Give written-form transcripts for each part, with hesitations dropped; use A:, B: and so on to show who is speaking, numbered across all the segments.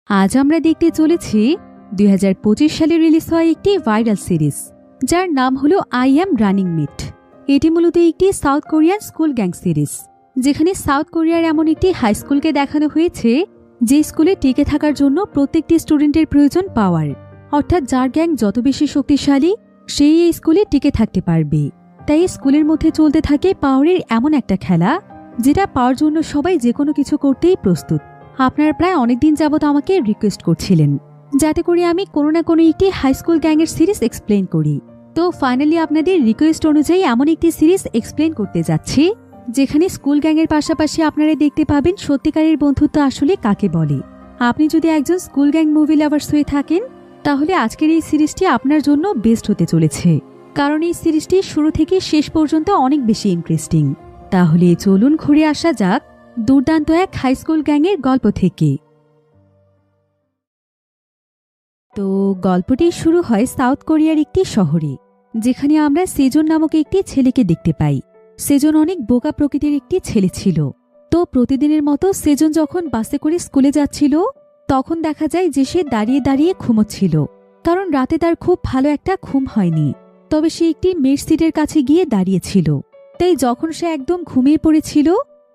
A: আজ আমরা দেখতে চলেছি 2025 সালে রিলিজ হওয়া একটি ভাইরাল সিরিজ যার নাম হলো আই অ্যাম রানিং মেট। এটি মূলত একটি south Korean school gang series, যেখানে সাউথ কোরিয়ার এমন একটি হাই স্কুলকে দেখানো হয়েছে যে স্কুলে টিকে থাকার জন্য প্রত্যেকটি স্টুডেন্টের প্রয়োজন পাওয়ার, অর্থাৎ যার গ্যাং যত বেশি শক্তিশালী সেই এই স্কুলে টিকে থাকতে পারবে। তাই স্কুলের মধ্যে চলতে থাকে পাওয়ারের এমন একটা খেলা যেটা পাওয়ার জন্য সবাই যে কোনো কিছু করতেই প্রস্তুত। আপনারা প্রায় অনেকদিন যাবত আমাকে রিকোয়েস্ট করছিলেন যাতে করে আমি কোনো না কোনো একটি হাই স্কুল গ্যাংয়ের সিরিজ এক্সপ্লেন করি। তো ফাইনালি আপনাদের রিকোয়েস্ট অনুযায়ী এমন একটি সিরিজ এক্সপ্লেন করতে যাচ্ছি যেখানে স্কুল গ্যাংয়ের পাশাপাশি আপনারা দেখতে পাবেন সত্যিকারের বন্ধুত্ব আসলে কাকে বলে। আপনি যদি একজন স্কুল গ্যাং মুভি লাভার্স হয়ে থাকেন তাহলে আজকের এই সিরিজটি আপনার জন্য বেস্ট হতে চলেছে, কারণ এই সিরিজটি শুরু থেকে শেষ পর্যন্ত অনেক বেশি ইন্টারেস্টিং। তাহলে চলুন ঘুরে আসা যাক দুর্দান্ত এক হাই স্কুল গ্যাংয়ের গল্প থেকে। তো গল্পটি শুরু হয় সাউথ কোরিয়ার একটি শহরে, যেখানে আমরা সেজন নামক একটি ছেলেকে দেখতে পাই। সেজন অনেক বোকা প্রকৃতির একটি ছেলে ছিল। তো প্রতিদিনের মতো সেজন যখন বাসে করে স্কুলে যাচ্ছিল তখন দেখা যায় যে সে দাঁড়িয়ে দাঁড়িয়ে ঘুমোচ্ছিল, কারণ রাতে তার খুব ভালো একটা ঘুম হয়নি। তবে সে একটি মেয়ের সিটের কাছে গিয়ে দাঁড়িয়েছিল। তাই যখন সে একদম ঘুমিয়ে পড়েছিল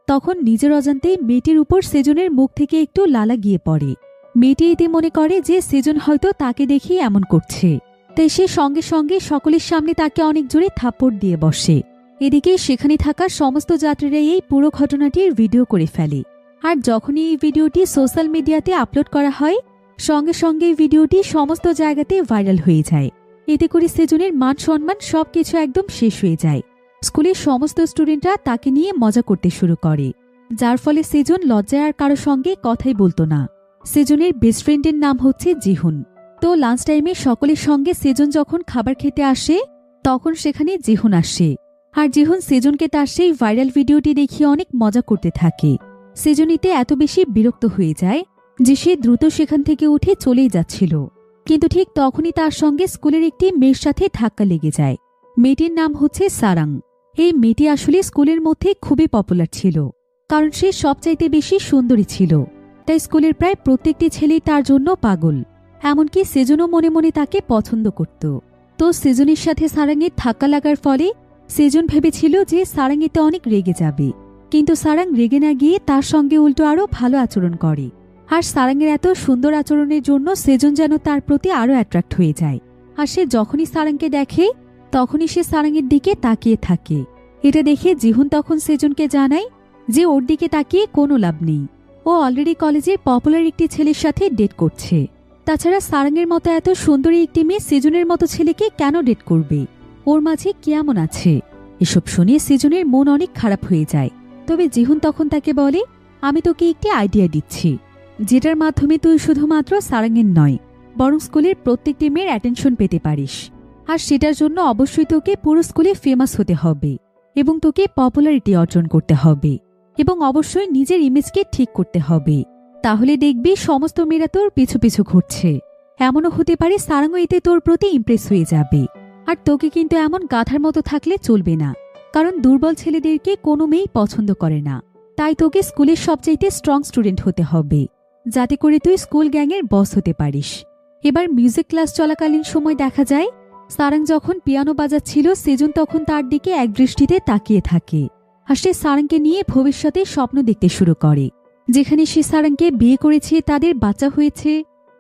A: তখন নিজের অজান্তেই মেয়েটির উপর সেজনের মুখ থেকে একটু লালা গিয়ে পড়ে। মেয়েটি এতে মনে করে যে সেজন হয়তো তাকে দেখেই এমন করছে, তাই সে সঙ্গে সঙ্গে সকলের সামনে তাকে অনেক জোরে থাপ্পড় দিয়ে বসে। এদিকে সেখানে থাকা সমস্ত যাত্রীরা এই পুরো ঘটনাটির ভিডিও করে ফেলে। আর যখনই এই ভিডিওটি সোশ্যাল মিডিয়াতে আপলোড করা হয় সঙ্গে সঙ্গে এই ভিডিওটি সমস্ত জায়গাতে ভাইরাল হয়ে যায়। এতে করে সেজনের মান সম্মান সবকিছু একদম শেষ হয়ে যায়। স্কুলের সমস্ত স্টুডেন্টরা তাকে নিয়ে মজা করতে শুরু করে, যার ফলে সেজন লজ্জায় আর কারো সঙ্গে কথাই বলতো না। সেজনের বেস্ট ফ্রেন্ডের নাম হচ্ছে জিহুন। তো লাঞ্চ টাইমে সকলের সঙ্গে সেজন যখন খাবার খেতে আসে তখন সেখানে জিহুন আসে। আর জিহুন সেজনকে তার সেই ভাইরাল ভিডিওটি দেখিয়ে অনেক মজা করতে থাকে। সেজন এতে এত বেশি বিরক্ত হয়ে যায় যে সে দ্রুত সেখান থেকে উঠে চলেই যাচ্ছিল। কিন্তু ঠিক তখনই তার সঙ্গে স্কুলের একটি মেয়ের সাথে ধাক্কা লেগে যায়। মেয়েটির নাম হচ্ছে সারাং। এই মেয়েটি আসলে স্কুলের মধ্যে খুবই পপুলার ছিল, কারণ সে সবচাইতে বেশি সুন্দরী ছিল। তাই স্কুলের প্রায় প্রত্যেকটি ছেলেই তার জন্য পাগল, এমনকি সেজনও মনে মনে তাকে পছন্দ করত। তো সেজনের সাথে সারাংয়ের ধাক্কা লাগার ফলে সেজন ভেবেছিল যে সারাং এতে অনেক রেগে যাবে, কিন্তু সারাং রেগে না গিয়ে তার সঙ্গে উল্টো আরও ভালো আচরণ করে। আর সারাংয়ের এত সুন্দর আচরণের জন্য সেজন যেন তার প্রতি আরও অ্যাট্রাক্ট হয়ে যায়। আর সে যখনই সারাংকে দেখে তখনই সে সারাংয়ের দিকে তাকিয়ে থাকে। এটা দেখে জিহুন তখন সেজনকে জানায় যে ওর দিকে তাকিয়ে কোনো লাভ নেই, ও অলরেডি কলেজের পপুলার একটি ছেলের সাথে ডেট করছে। তাছাড়া সারাংয়ের মতো এত সুন্দরী একটি মেয়ে সেজনের মতো ছেলেকে কেন ডেট করবে, ওর মাঝে কেমন আছে? এসব শুনে সেজনের মন অনেক খারাপ হয়ে যায়। তবে জিহুন তখন তাকে বলে, আমি তোকে একটি আইডিয়া দিচ্ছি যেটার মাধ্যমে তুই শুধুমাত্র সারাংয়ের নয় বরং স্কুলের প্রত্যেকটি মেয়ের অ্যাটেনশন পেতে পারিস। আর সেটার জন্য অবশ্যই তোকে পুরো স্কুলে ফেমাস হতে হবে এবং তোকে পপুলারিটি অর্জন করতে হবে এবং অবশ্যই নিজের ইমেজকে ঠিক করতে হবে। তাহলে দেখবি সমস্ত মেয়েরা তোর পিছু পিছু ঘুরছে। এমনও হতে পারে সারাংও এতে তোর প্রতি ইমপ্রেস হয়ে যাবে। আর তোকে কিন্তু এমন গাধার মতো থাকলে চলবে না, কারণ দুর্বল ছেলেদেরকে কোনো মেয়েই পছন্দ করে না। তাই তোকে স্কুলের সবচাইতে স্ট্রং স্টুডেন্ট হতে হবে যাতে করে তুই স্কুল গ্যাংয়ের বস হতে পারিস। এবার মিউজিক ক্লাস চলাকালীন সময় দেখা যায় সারাং যখন পিয়ানো বাজাচ্ছিল সেজন তখন তার দিকে একদৃষ্টিতে তাকিয়ে থাকে। আর সে সারাংকে নিয়ে ভবিষ্যতে স্বপ্ন দেখতে শুরু করে, যেখানে সে সারাংকে বিয়ে করেছে, তাদের বাচ্চা হয়েছে।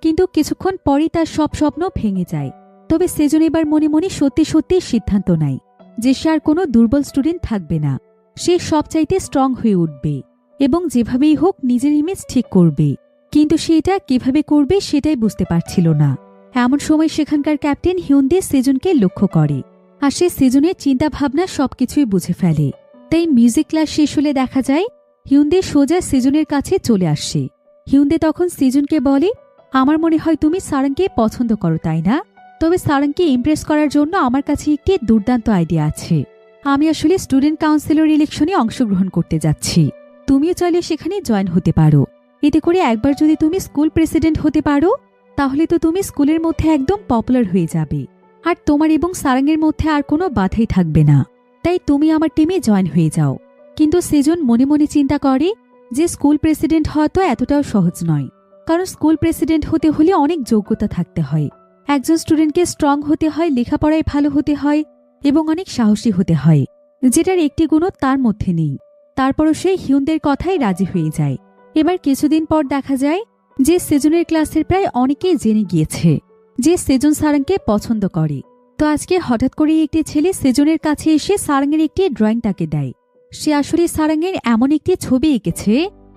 A: কিন্তু কিছুক্ষণ পরেই তার সব স্বপ্ন ভেঙে যায়। তবে সেজন এবার মনে মনে সত্যি সত্যি সিদ্ধান্ত নেয় যে সে আর কোনো দুর্বল স্টুডেন্ট থাকবে না। সে সবচাইতে স্ট্রং হয়ে উঠবে এবং যেভাবেই হোক নিজের ইমেজ ঠিক করবে। কিন্তু সে এটা কিভাবে করবে সেটাই বুঝতে পারছিল না। এমন সময় সেখানকার ক্যাপ্টেন হিউন্দে সেজনকে লক্ষ্য করে, আর সে সেজনের চিন্তা ভাবনা সবকিছুই বুঝে ফেলে। তাই মিউজিক ক্লাস শেষ হলে দেখা যায় হিউন্দে সোজা সেজনের কাছে চলে আসে। হিউন্দে তখন সেজনকে বলে, আমার মনে হয় তুমি সারাংকে পছন্দ করো, তাই না? তবে সারাংকে ইমপ্রেস করার জন্য আমার কাছে একটি দুর্দান্ত আইডিয়া আছে। আমি আসলে স্টুডেন্ট কাউন্সিলর ইলেকশনে অংশগ্রহণ করতে যাচ্ছি। তুমিও চাইলে সেখানে জয়েন হতে পারো। এতে করে একবার যদি তুমি স্কুল প্রেসিডেন্ট হতে পারো তাহলে তো তুমি স্কুলের মধ্যে একদম পপুলার হয়ে যাবে, আর তোমার এবং সারাংয়ের মধ্যে আর কোনো বাধাই থাকবে না। তাই তুমি আমার টিমে জয়েন হয়ে যাও। কিন্তু সেজন মনে মনে চিন্তা করে যে স্কুল প্রেসিডেন্ট হওয়া তো এতটাও সহজ নয়। কারণ স্কুল প্রেসিডেন্ট হতে হলে অনেক যোগ্যতা থাকতে হয়। একজন স্টুডেন্টকে স্ট্রং হতে হয়, লেখাপড়ায় ভালো হতে হয় এবং অনেক সাহসী হতে হয়, যেটার একটি গুণও তার মধ্যে নেই। তারপরও সে হিউনদের কথায় রাজি হয়ে যায়। এবার কিছুদিন পর দেখা যায় যে সেজনের ক্লাসের প্রায় অনেকেই জেনে গিয়েছে যে সেজন সারাংকে পছন্দ করে। তো আজকে হঠাৎ করে একটি ছেলে সেজনের কাছে এসে সারাংয়ের একটি ড্রয়িং তাকে দেয়। সে আসলে সারাংয়ের এমন একটি ছবি এঁকেছে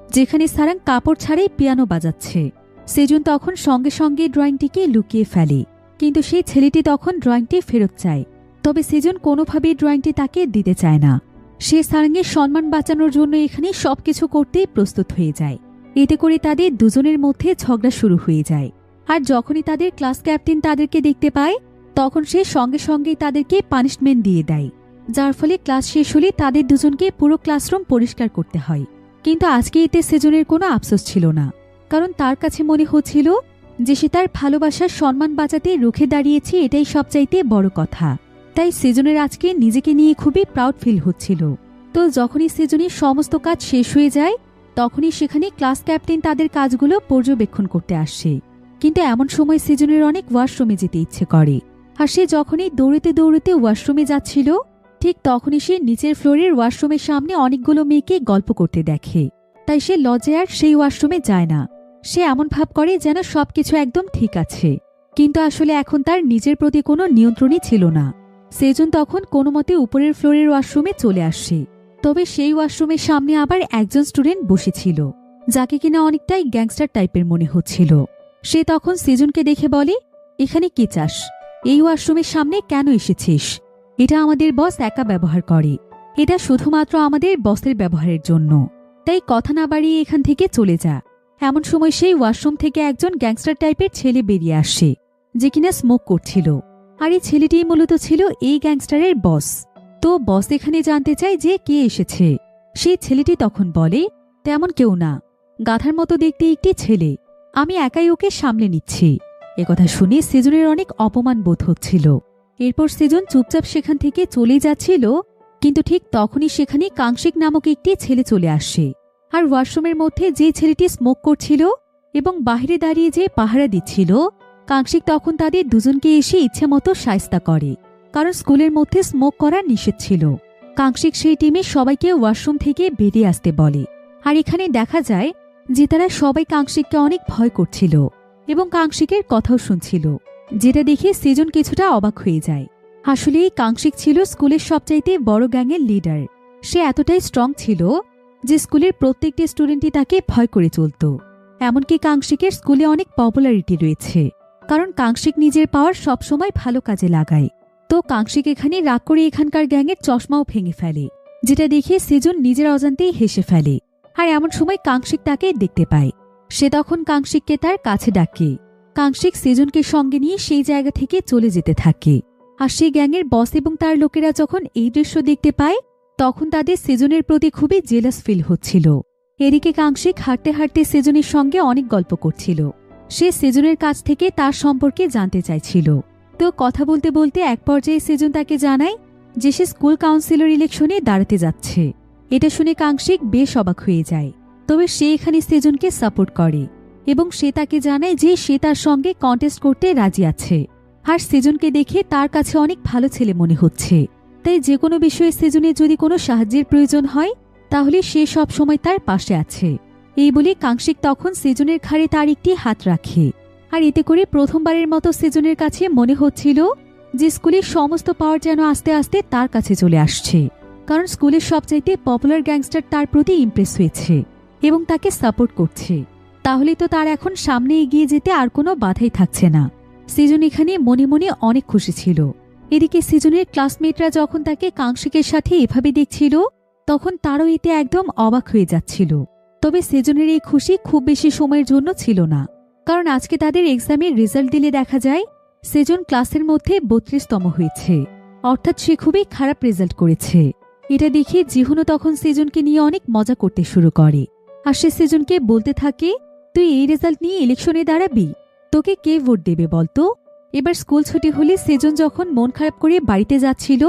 A: যেখানে সারাং কাপড় ছাড়াই পিয়ানো বাজাচ্ছে। সেজন তখন সঙ্গে সঙ্গে ড্রয়িংটিকে লুকিয়ে ফেলে, কিন্তু সেই ছেলেটি তখন ড্রয়িংটি ফেরত চায়। তবে সেজন কোনোভাবেই ড্রয়িংটি তাকে দিতে চায় না। সে সারাংয়ের সম্মান বাঁচানোর জন্য এখানে সবকিছু করতেই প্রস্তুত হয়ে যায়। এতে করে তাদের দুজনের মধ্যে ঝগড়া শুরু হয়ে যায়। আর যখনই তাদের ক্লাস ক্যাপ্টেন তাদেরকে দেখতে পায় তখন সে সঙ্গে সঙ্গেই তাদেরকে পানিশমেন্ট দিয়ে দেয়, যার ফলে ক্লাস শেষ হলে তাদের দুজনকে পুরো ক্লাসরুম পরিষ্কার করতে হয়। কিন্তু আজকে এতে সেজনের কোনো আফসোস ছিল না, কারণ তার কাছে মনে হচ্ছিল যে সে তার ভালোবাসার সম্মান বাঁচাতে রুখে দাঁড়িয়েছে, এটাই সবচাইতে বড় কথা। তাই সেজনের আজকে নিজেকে নিয়ে খুবই প্রাউড ফিল হচ্ছিল। তো যখনই সেজনের সমস্ত কাজ শেষ হয়ে যায় তখনই সেখানে ক্লাস ক্যাপ্টেন তাদের কাজগুলো পর্যবেক্ষণ করতে আসে। কিন্তু এমন সময় সেজনের অনেক ওয়াশরুমে যেতে ইচ্ছে করে। আর সে যখনই দৌড়তে দৌড়তে ওয়াশরুমে যাচ্ছিল ঠিক তখনই সে নিচের ফ্লোরের ওয়াশরুমের সামনে অনেকগুলো মেয়েকে গল্প করতে দেখে। তাই সে লজ্জায় আর সেই ওয়াশরুমে যায় না। সে এমন ভাব করে যেন সবকিছু একদম ঠিক আছে, কিন্তু আসলে এখন তার নিজের প্রতি কোনো নিয়ন্ত্রণই ছিল না। সেজন তখন কোনো মতে উপরের ফ্লোরের ওয়াশরুমে চলে আসে। তবে সেই ওয়াশরুমের সামনে আবার একজন স্টুডেন্ট বসেছিল, যাকে কিনা অনেকটাই গ্যাংস্টার টাইপের মনে হচ্ছিল। সে তখন সেজনকে দেখে বলে, এখানে কি চাস? এই ওয়াশরুমের সামনে কেন এসেছিস? এটা আমাদের বস একা ব্যবহার করে, এটা শুধুমাত্র আমাদের বসের ব্যবহারের জন্য, তাই কথা না বাড়িয়ে এখান থেকে চলে যা। এমন সময় সেই ওয়াশরুম থেকে একজন গ্যাংস্টার টাইপের ছেলে বেরিয়ে আসে, যে কিনা স্মোক করছিল। আর এই ছেলেটি মূলত ছিল এই গ্যাংস্টারের বস। তো বস এখানে জানতে চায় যে কে এসেছে। সেই ছেলেটি তখন বলে, তেমন কেউ না, গাধার মতো দেখতে একটি ছেলে, আমি একাই ওকে সামলে নিচ্ছি। একথা শুনে সেজনের অনেক অপমান বোধ হচ্ছিল। এরপর সেজন চুপচাপ সেখান থেকে চলে যাচ্ছিল, কিন্তু ঠিক তখনই সেখানে কাংশিক নামক একটি ছেলে চলে আসে। আর ওয়াশরুমের মধ্যে যে ছেলেটি স্মোক করছিল এবং বাহিরে দাঁড়িয়ে যে পাহারা দিচ্ছিল, কাংশিক তখন তাদের দুজনকে এসে ইচ্ছে মতো শায়েস্তা করে, কারণ স্কুলের মধ্যে স্মোক করা নিষেধ ছিল। কাংশিক সেই টিমে সবাইকে ওয়াশরুম থেকে বেরিয়ে আসতে বলে। আর এখানে দেখা যায় যে তারা সবাই কাংশিককে অনেক ভয় করছিল এবং কাংশিকের কথাও শুনছিল, যেটা দেখে সেজন কিছুটা অবাক হয়ে যায়। আসলে এই কাংশিক ছিল স্কুলের সবচাইতে বড় গ্যাংয়ের লিডার। সে এতটাই স্ট্রং ছিল যে স্কুলের প্রত্যেকটি স্টুডেন্টই তাকে ভয় করে চলত। এমনকি কাংশিকের স্কুলে অনেক পপুলারিটি রয়েছে, কারণ কাংশিক নিজের পাওয়ার সবসময় ভালো কাজে লাগায়। তো কাংশিক এখানে রাগ করে এখানকার গ্যাংয়ের চশমাও ভেঙে ফেলে, যেটা দেখে সেজন নিজের অজান্তেই হেসে ফেলে। আর এমন সময় কাংশিক তাকে দেখতে পায়। সে তখন কাংশিককে তার কাছে ডাকে। কাংশিক সেজনকে সঙ্গে নিয়ে সেই জায়গা থেকে চলে যেতে থাকে। আর সেই গ্যাংয়ের বস এবং তার লোকেরা যখন এই দৃশ্য দেখতে পায় তখন তাদের সেজনের প্রতি খুবই জেলাস ফিল হচ্ছিল। এদিকে কাংশিক হাঁটতে হাঁটতে সেজনের সঙ্গে অনেক গল্প করছিল। সে সেজনের কাছ থেকে তার সম্পর্কে জানতে চাইছিল। তো কথা বলতে বলতে এক পর্যায়ে সেজন তাকে জানায় যে সে স্কুল কাউন্সিলর ইলেকশনে দাঁড়াতে যাচ্ছে। এটা শুনে কাংশিক বেশ অবাক হয়ে যায়। তবে সে এখানে সেজনকে সাপোর্ট করে এবং সে তাকে জানায় যে সে তার সঙ্গে কন্টেস্ট করতে রাজি আছে। আর সেজনকে দেখে তার কাছে অনেক ভালো ছেলে মনে হচ্ছে, তাই যে কোনো বিষয়ে সেজনের যদি কোনো সাহায্যের প্রয়োজন হয় তাহলে সে সব সময় তার পাশে আছে। এই বলে কাংশিক তখন সেজনের ঘাড়ে তার একটি হাত রাখে। আর এতে করে প্রথমবারের মতো সেজনের কাছে মনে হচ্ছিল যে স্কুলের সমস্ত পাওয়ার যেন আস্তে আস্তে তার কাছে চলে আসছে, কারণ স্কুলের সবচাইতে পপুলার গ্যাংস্টার তার প্রতি ইমপ্রেস হয়েছে এবং তাকে সাপোর্ট করছে। তাহলে তো তার এখন সামনে এগিয়ে যেতে আর কোনো বাধাই থাকছে না। সেজন এখানে মনে মনে অনেক খুশি ছিল। এদিকে সেজনের ক্লাসমেটরা যখন তাকে কাংশিকের সাথে এভাবে দেখছিল তখন তারও এতে একদম অবাক হয়ে যাচ্ছিল। তবে সেজনের এই খুশি খুব বেশি সময়ের জন্য ছিল না, কারণ আজকে তাদের এক্সামের রেজাল্ট দিলে দেখা যায় সেজন ক্লাসের মধ্যে 32তম হয়েছে, অর্থাৎ সে খুবই খারাপ রেজাল্ট করেছে। এটা দেখে জিহুনও তখন সেজনকে নিয়ে অনেক মজা করতে শুরু করে। আর সে সেজনকে বলতে থাকে, তুই এই রেজাল্ট নিয়ে ইলেকশনে দাঁড়াবি? তোকে কে ভোট দেবে বলতো? এবার স্কুল ছুটি হলে সেজন যখন মন খারাপ করে বাড়িতে যাচ্ছিল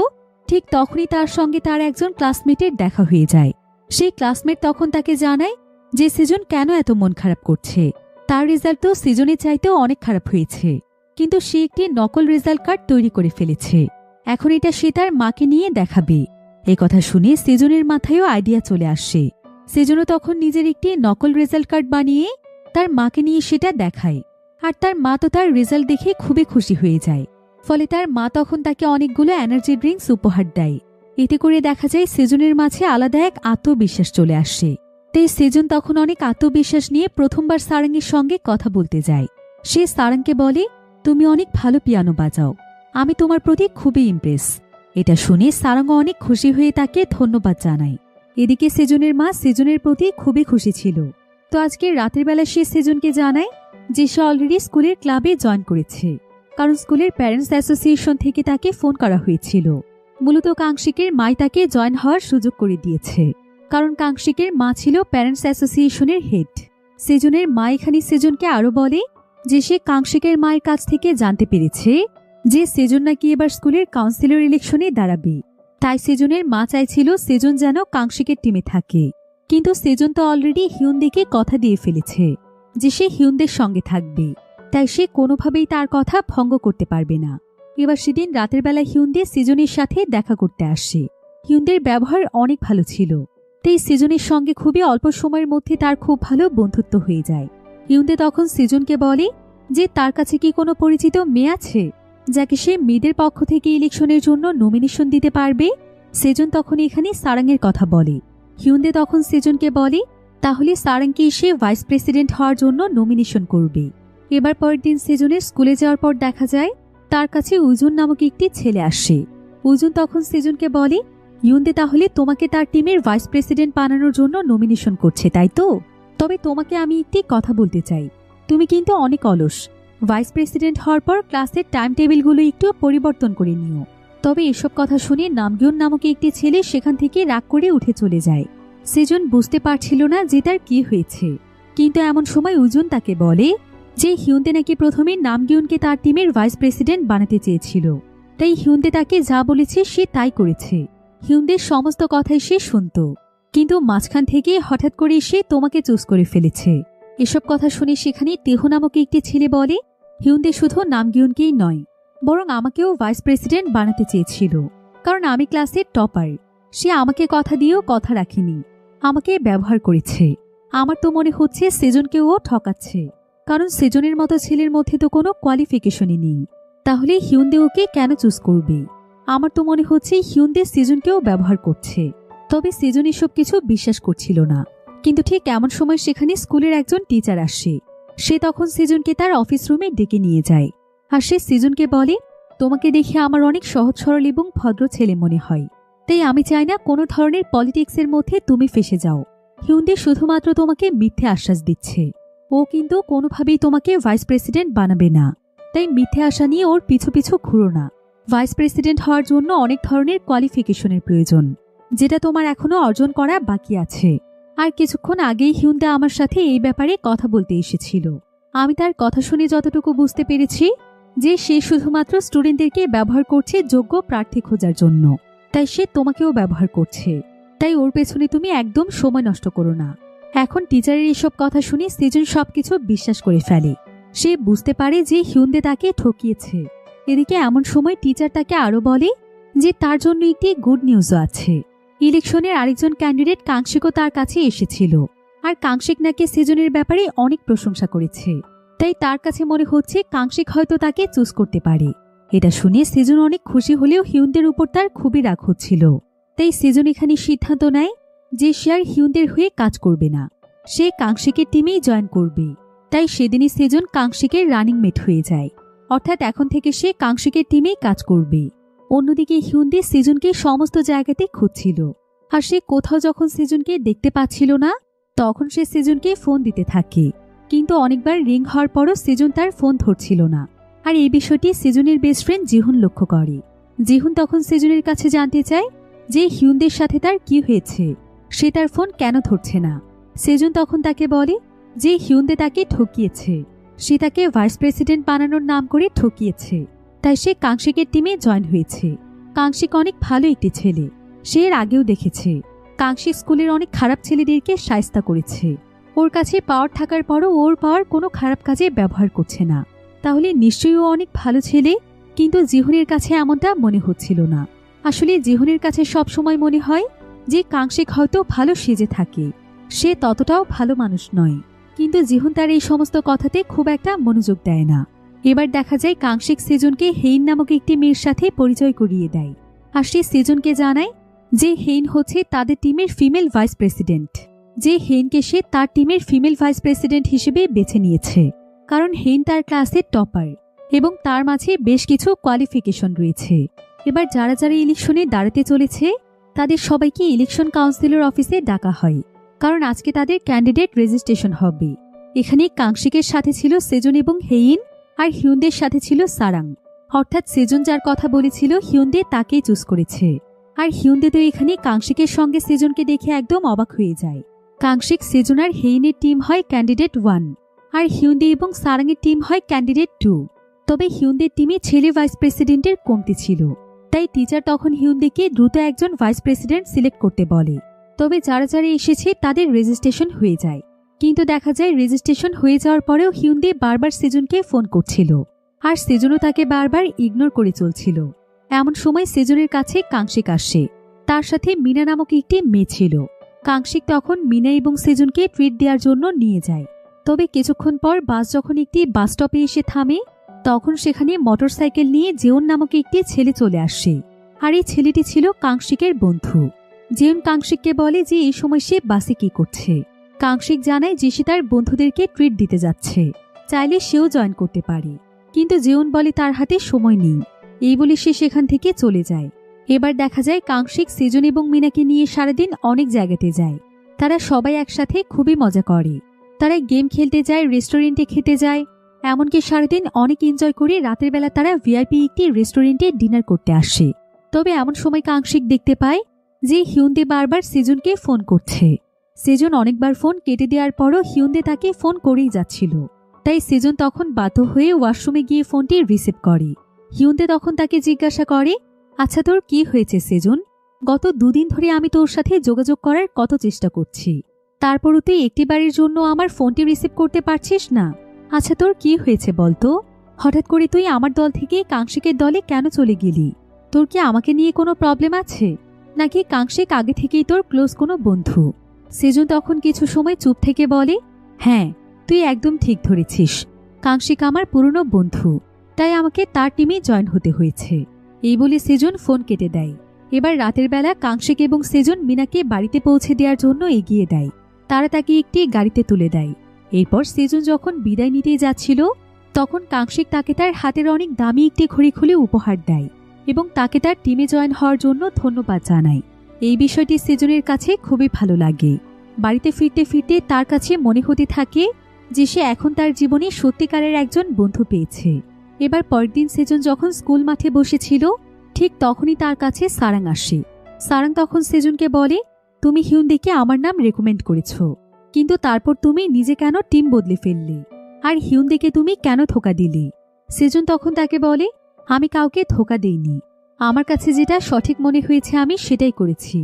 A: ঠিক তখনই তার সঙ্গে তার একজন ক্লাসমেটের দেখা হয়ে যায়। সেই ক্লাসমেট তখন তাকে জানায় যে সেজন কেন এত মন খারাপ করছে। তার রেজাল্ট তো সেজনের চাইতেও অনেক খারাপ হয়েছে, কিন্তু সে একটি নকল রেজাল্ট কার্ড তৈরি করে ফেলেছে। এখন এটা সে তার মাকে নিয়ে দেখাবে। এই কথা শুনে সেজনের মাথায়ও আইডিয়া চলে আসে। সেজনও তখন নিজের একটি নকল রেজাল্ট কার্ড বানিয়ে তার মাকে নিয়ে সেটা দেখায়। আর তার মা তো তার রেজাল্ট দেখে খুবই খুশি হয়ে যায়। ফলে তার মা তখন তাকে অনেকগুলো এনার্জি ড্রিঙ্কস উপহার দেয়। এতে করে দেখা যায় সেজনের মাঝে আলাদা এক আত্মবিশ্বাস চলে আসে। তাই সেজন তখন অনেক আত্মবিশ্বাস নিয়ে প্রথমবার সারাঙ্গের সঙ্গে কথা বলতে যায়। সে সারাংকে বলে, তুমি অনেক ভালো পিয়ানো বাজাও, আমি তোমার প্রতি খুবই ইমপ্রেস। এটা শুনে সারাঙ্গ অনেক খুশি হয়ে তাকে ধন্যবাদ জানায়। এদিকে সেজনের মা সেজনের প্রতি খুবই খুশি ছিল। তো আজকে রাতের বেলা সে সেজনকে জানায় যে সে অলরেডি স্কুলের ক্লাবে জয়েন করেছে, কারণ স্কুলের প্যারেন্টস অ্যাসোসিয়েশন থেকে তাকে ফোন করা হয়েছিল। মূলত কাংশিকের মাই তাকে জয়েন হওয়ার সুযোগ করে দিয়েছে, কারণ কাংশিকের মা ছিল প্যারেন্টস অ্যাসোসিয়েশনের হেড। সেজনের মা এখানে সেজনকে আরো বলে যে সে কাংশিকের মায়ের কাছ থেকে জানতে পেরেছে যে সেজন নাকি এবার স্কুলের কাউন্সিলর ইলেকশনে দাঁড়াবে। তাই সেজনের মা চাইছিল সেজন যেন কাংশিকের টিমে থাকে, কিন্তু সেজন তো অলরেডি হিউন্দেকে কথা দিয়ে ফেলেছে যে সে হিউন্দের সঙ্গে থাকবে। তাই সে কোনোভাবেই তার কথা ভঙ্গ করতে পারবে না। এবার সেদিন রাতের বেলা হিউন্দে সেজনের সাথে দেখা করতে আসে। হিউন্দের ব্যবহার অনেক ভালো ছিল, তাই সেজনের সঙ্গে খুবই অল্প সময়ের মধ্যে তার খুব ভালো বন্ধুত্ব হয়ে যায়। হিউন্দে তখন সেজনকে বলে যে তার কাছে কি কোনো পরিচিত মেয়ে আছে যাকে সে মেয়েদের পক্ষ থেকে ইলেকশনের জন্য নমিনেশন দিতে পারবে। সেজন তখন এখানে সারাংয়ের কথা বলে। হিউন্দে তখন সেজনকে বলে তাহলে সারাংকে সে ভাইস প্রেসিডেন্ট হওয়ার জন্য নমিনেশন করবে। এবার পরের দিন সেজনের স্কুলে যাওয়ার পর দেখা যায় তার কাছে উজুন নামক একটি ছেলে আসে। উজুন তখন সেজনকে বলে, হিউন্দে তাহলে তোমাকে তার টিমের ভাইস প্রেসিডেন্ট বানানোর জন্য নমিনেশন করছে, তাই তো? তবে তোমাকে আমি একটি কথা বলতে চাই, তুমি কিন্তু অনেক অলস। ভাইস প্রেসিডেন্ট হওয়ার পর ক্লাসের টাইম টেবিলগুলো একটু পরিবর্তন করে নিও। তবে এসব কথা শুনে নামগিয়ন নামক একটি ছেলে সেখান থেকে রাগ করে উঠে চলে যায়। সেজন বুঝতে পারছিল না যে তার কি হয়েছে, কিন্তু এমন সময় উজুন তাকে বলে যে হিউন্দে নাকি প্রথমে নামগিয়নকে তার টিমের ভাইস প্রেসিডেন্ট বানাতে চেয়েছিল, তাই হিউন্দে তাকে যা বলেছে সে তাই করেছে। হিউন্দের সমস্ত কথাই সে শুনত, কিন্তু মাঝখান থেকে হঠাৎ করে সে তোমাকে চুজ করে ফেলেছে। এসব কথা শুনে সেখানে তেহু নামক একটি ছেলে বলে, হিউন্দে শুধু নামগিয়নকেই নয়, বরং আমাকেও ভাইস প্রেসিডেন্ট বানাতে চেয়েছিল, কারণ আমি ক্লাসের টপার। সে আমাকে কথা দিয়েও কথা রাখেনি, আমাকে ব্যবহার করেছে। আমার তো মনে হচ্ছে সেজনকেও ও ঠকাচ্ছে, কারণ সেজনের মতো ছেলের মধ্যে তো কোনো কোয়ালিফিকেশনই নেই। তাহলে হিউন্দে ওকে কেন চুজ করবে? আমার তো মনে হচ্ছে হিউন্দে সেজনকেও ব্যবহার করছে। তবে সেজন এসব কিছু বিশ্বাস করছিল না। কিন্তু ঠিক এমন সময় সেখানে স্কুলের একজন টিচার আসে। সে তখন সেজনকে তার অফিস রুমে ডেকে নিয়ে যায়। আর সে সেজনকে বলে, তোমাকে দেখে আমার অনেক সহজ সরল এবং ভদ্র ছেলে মনে হয়, তাই আমি চাই না কোনো ধরনের পলিটিক্সের মধ্যে তুমি ফেসে যাও। হিউন্দে শুধুমাত্র তোমাকে মিথ্যে আশ্বাস দিচ্ছে, ও কিন্তু কোনোভাবেই তোমাকে ভাইস প্রেসিডেন্ট বানাবে না। তাই মিথ্যে আশা নিয়ে ওর পিছু পিছু ঘুরো না। ভাইস প্রেসিডেন্ট হওয়ার জন্য অনেক ধরনের কোয়ালিফিকেশনের প্রয়োজন, যেটা তোমার এখনো অর্জন করা বাকি আছে। আর কিছুক্ষণ আগেই হিউন্দে আমার সাথে এই ব্যাপারে কথা বলতে এসেছিল। আমি তার কথা শুনে যতটুকু বুঝতে পেরেছি যে সে শুধুমাত্র স্টুডেন্টদেরকে ব্যবহার করছে যোগ্য প্রার্থী খোঁজার জন্য, তাই সে তোমাকেও ব্যবহার করছে। তাই ওর পেছনে তুমি একদম সময় নষ্ট করো না। এখন টিচারের এসব কথা শুনে সেজন সবকিছু বিশ্বাস করে ফেলে। সে বুঝতে পারে যে হিউন্দে তাকে ঠকিয়েছে। এদিকে এমন সময় টিচার তাকে আরো বলে যে তার জন্য একটি গুড নিউজও আছে। ইলেকশনের আরেকজন ক্যান্ডিডেট কাংশিকও তার কাছে এসেছিল, আর কাংশিক নাকি সেজনের ব্যাপারে অনেক প্রশংসা করেছে। তাই তার কাছে মনে হচ্ছে কাংশিক হয়তো তাকে চুজ করতে পারে। এটা শুনে সেজন অনেক খুশি হলেও হিউন্দের উপর তার খুবই রাগ হচ্ছিল। তাই সেজন এখানে সিদ্ধান্ত নেয় যে সে আর হিউন্দের হয়ে কাজ করবে না, সে কাংশিকের টিমেই জয়েন করবে। তাই সেদিনই সেজন কাংশিকের রানিং মেট হয়ে যায়, অর্থাৎ এখন থেকে সে কাংশিকের টিমেই কাজ করবে। অন্যদিকে হিউন্দে সেজনকে সমস্ত জায়গাতে খুঁজছিল, আর সে কোথাও যখন সেজনকে দেখতে পাচ্ছিল না তখন সে সেজনকে ফোন দিতে থাকে। কিন্তু অনেকবার রিং হওয়ার পরও সেজন তার ফোন ধরছিল না। আর এই বিষয়টি সেজনের বেস্ট ফ্রেন্ড জিহুন লক্ষ্য করে। জিহুন তখন সেজনের কাছে জানতে চায় যে হিউন্দের সাথে তার কি হয়েছে, সে তার ফোন কেন ধরছে না। সেজন তখন তাকে বলে যে হিউন্দে তাকে ঠকিয়েছে, সে তাকে ভাইস প্রেসিডেন্ট বানানোর নাম করে ঠকিয়েছে। তাই সে কাংশিকের টিমে জয়েন হয়েছে। কাংশিক অনেক ভালো একটি ছেলে, সে এর আগেও দেখেছে কাংশিক স্কুলের অনেক খারাপ ছেলেদেরকে শায়েস্তা করেছে। ও ওর কাছে পাওয়ার থাকার পরও ওর পাওয়ার কোনো খারাপ কাজে ব্যবহার করছে না। তাহলে নিশ্চয়ই ও অনেক ভালো ছেলে। কিন্তু জিহুনের কাছে এমনটা মনে হচ্ছিল না। আসলে জিহুনের কাছে সব সময় মনে হয় যে কাংশিক হয়তো ভালো সেজে থাকে, সে ততটাও ভালো মানুষ নয়। কিন্তু জিহুন তার এই সমস্ত কথাতে খুব একটা মনোযোগ দেয় না। এবার দেখা যায় কাংশিক সেজনকে হেইন নামক একটি মেয়ের সাথে পরিচয় করিয়ে দেয়। আর সে সেজনকে জানায় যে হেইন হচ্ছে তাদের টিমের ফিমেল ভাইস প্রেসিডেন্ট, যে হেইনকে সে তার টিমের ফিমেল ভাইস প্রেসিডেন্ট হিসেবে বেছে নিয়েছে কারণ হেইন তার ক্লাসের টপার এবং তার মাঝে বেশ কিছু কোয়ালিফিকেশন রয়েছে। এবার যারা যারা ইলেকশনে দাঁড়াতে চলেছে তাদের সবাইকে ইলেকশন কাউন্সিলর অফিসে ডাকা হয়, কারণ আজকে তাদের ক্যান্ডিডেট রেজিস্ট্রেশন হবে। এখানে কাংশিকের সাথে ছিল সেজন এবং হেইন, আর হিউনদের সাথে ছিল সারাং। অর্থাৎ সেজন যার কথা বলেছিল হিউনদে তাকেই চুজ করেছে। আর হিউনদে তো এখানে কাংশিকের সঙ্গে সেজনকে দেখে একদম অবাক হয়ে যায়। কাংশিক, সেজন আর হেইনের টিম হয় ক্যান্ডিডেট 1, আর হিউনদে এবং সারাংয়ের টিম হয় ক্যান্ডিডেট 2। তবে হিউনদের টিমে ছেলে ভাইস প্রেসিডেন্টের কমতি ছিল, তাই টিচার তখন হিউনদেকে দ্রুত একজন ভাইস প্রেসিডেন্ট সিলেক্ট করতে বলে। তবে যারা যারা এসেছে তাদের রেজিস্ট্রেশন হয়ে যায়। কিন্তু দেখা যায় রেজিস্ট্রেশন হয়ে যাওয়ার পরেও হিউনদে বারবার সেজনকে ফোন করছিল, আর সেজনও তাকে বারবার ইগনোর করে চলছিল। এমন সময় সেজনের কাছে কাংশিক আসে, তার সাথে মিনা নামক একটি মেয়ে ছিল। কাংশিক তখন মিনা এবং সেজনকে ট্রিট দেওয়ার জন্য নিয়ে যায়। তবে কিছুক্ষণ পর বাস যখন একটি বাস স্টপে এসে থামে, তখন সেখানে মোটরসাইকেল নিয়ে জেওন নামক একটি ছেলে চলে আসে। আর এই ছেলেটি ছিল কাংশিকের বন্ধু। জেওন কাংশিককে বলে যে এই সময় সে বাসে কি করছে। কাংশিক জানায় যে সে তার বন্ধুদেরকে ট্রিট দিতে যাচ্ছে, চাইলে সেও জয়েন করতে পারে। কিন্তু জেওন বলে তার হাতে সময় নেই। এই বলে সে সেখান থেকে চলে যায়। এবার দেখা যায় কাংশিক সেজন এবং মিনাকে নিয়ে সারাদিন অনেক জায়গাতে যায়। তারা সবাই একসাথে খুবই মজা করে। তারা গেম খেলতে যায়, রেস্টুরেন্টে খেতে যায়, এমনকি সারাদিন অনেক এনজয় করে রাতের বেলা তারা ভিআইপি একটি রেস্টুরেন্টে ডিনার করতে আসে। তবে এমন সময় কাংশিক দেখতে পায় যে হিউনদে বারবার সেজনকে ফোন করছে। সেজন অনেকবার ফোন কেটে দেওয়ার পরও হিউনদে তাকে ফোন করেই যাচ্ছিল। তাই সেজন তখন বাধ্য হয়ে ওয়াশরুমে গিয়ে ফোনটি রিসিভ করে। হিউনদে তখন তাকে জিজ্ঞাসা করে, আচ্ছা তোর কি হয়েছে সেজন? গত 2 দিন ধরে আমি তোর সাথে যোগাযোগ করার কত চেষ্টা করছি, তারপরও তুই একটিবারের জন্য আমার ফোনটি রিসিভ করতে পারছিস না। আচ্ছা তোর কি হয়েছে বলতো? হঠাৎ করে তুই আমার দল থেকে কাংশিকের দলে কেন চলে গেলি? তোর কি আমাকে নিয়ে কোনো প্রবলেম আছে, নাকি কাংশিক আগে থেকেই তোর ক্লোজ কোনো বন্ধু? সেজন তখন কিছু সময় চুপ থেকে বলে, হ্যাঁ তুই একদম ঠিক ধরেছিস, কাংশিক আমার পুরনো বন্ধু, তাই আমাকে তার টিমে জয়েন হতে হয়েছে। এই বলে সেজন ফোন কেটে দেয়। এবার রাতের বেলা কাংশিক এবং সেজন মিনাকে বাড়িতে পৌঁছে দেওয়ার জন্য এগিয়ে দেয়। তারা তাকে একটি গাড়িতে তুলে দেয়। এরপর সেজন যখন বিদায় নিতে যাচ্ছিল, তখন কাংশিক তাকে তার হাতের অনেক দামি একটি ঘড়ি খুলে উপহার দেয় এবং তাকে তার টিমে জয়েন হওয়ার জন্য ধন্যবাদ জানায়। এই বিষয়টি সেজনের কাছে খুবই ভালো লাগে। বাড়িতে ফিরতে ফিরতে তার কাছে মনে হতে থাকে যে সে এখন তার জীবনে সত্যিকারের একজন বন্ধু পেয়েছে। এবার পরের দিন সেজন যখন স্কুল মাঠে বসেছিল, ঠিক তখনই তার কাছে সারাং আসে। সারাং তখন সেজনকে বলে, তুমি হিউনদেকে আমার নাম রেকমেন্ড করেছ, কিন্তু তারপর তুমি নিজে কেন টিম বদলে ফেললে, আর হিউনদেকে তুমি কেন ধোঁকা দিলে? সেজন তখন তাকে বলে, আমি কাউকে ধোঁকা দেইনি, আমার কাছে যেটা সঠিক মনে হয়েছে আমি সেটাই করেছি।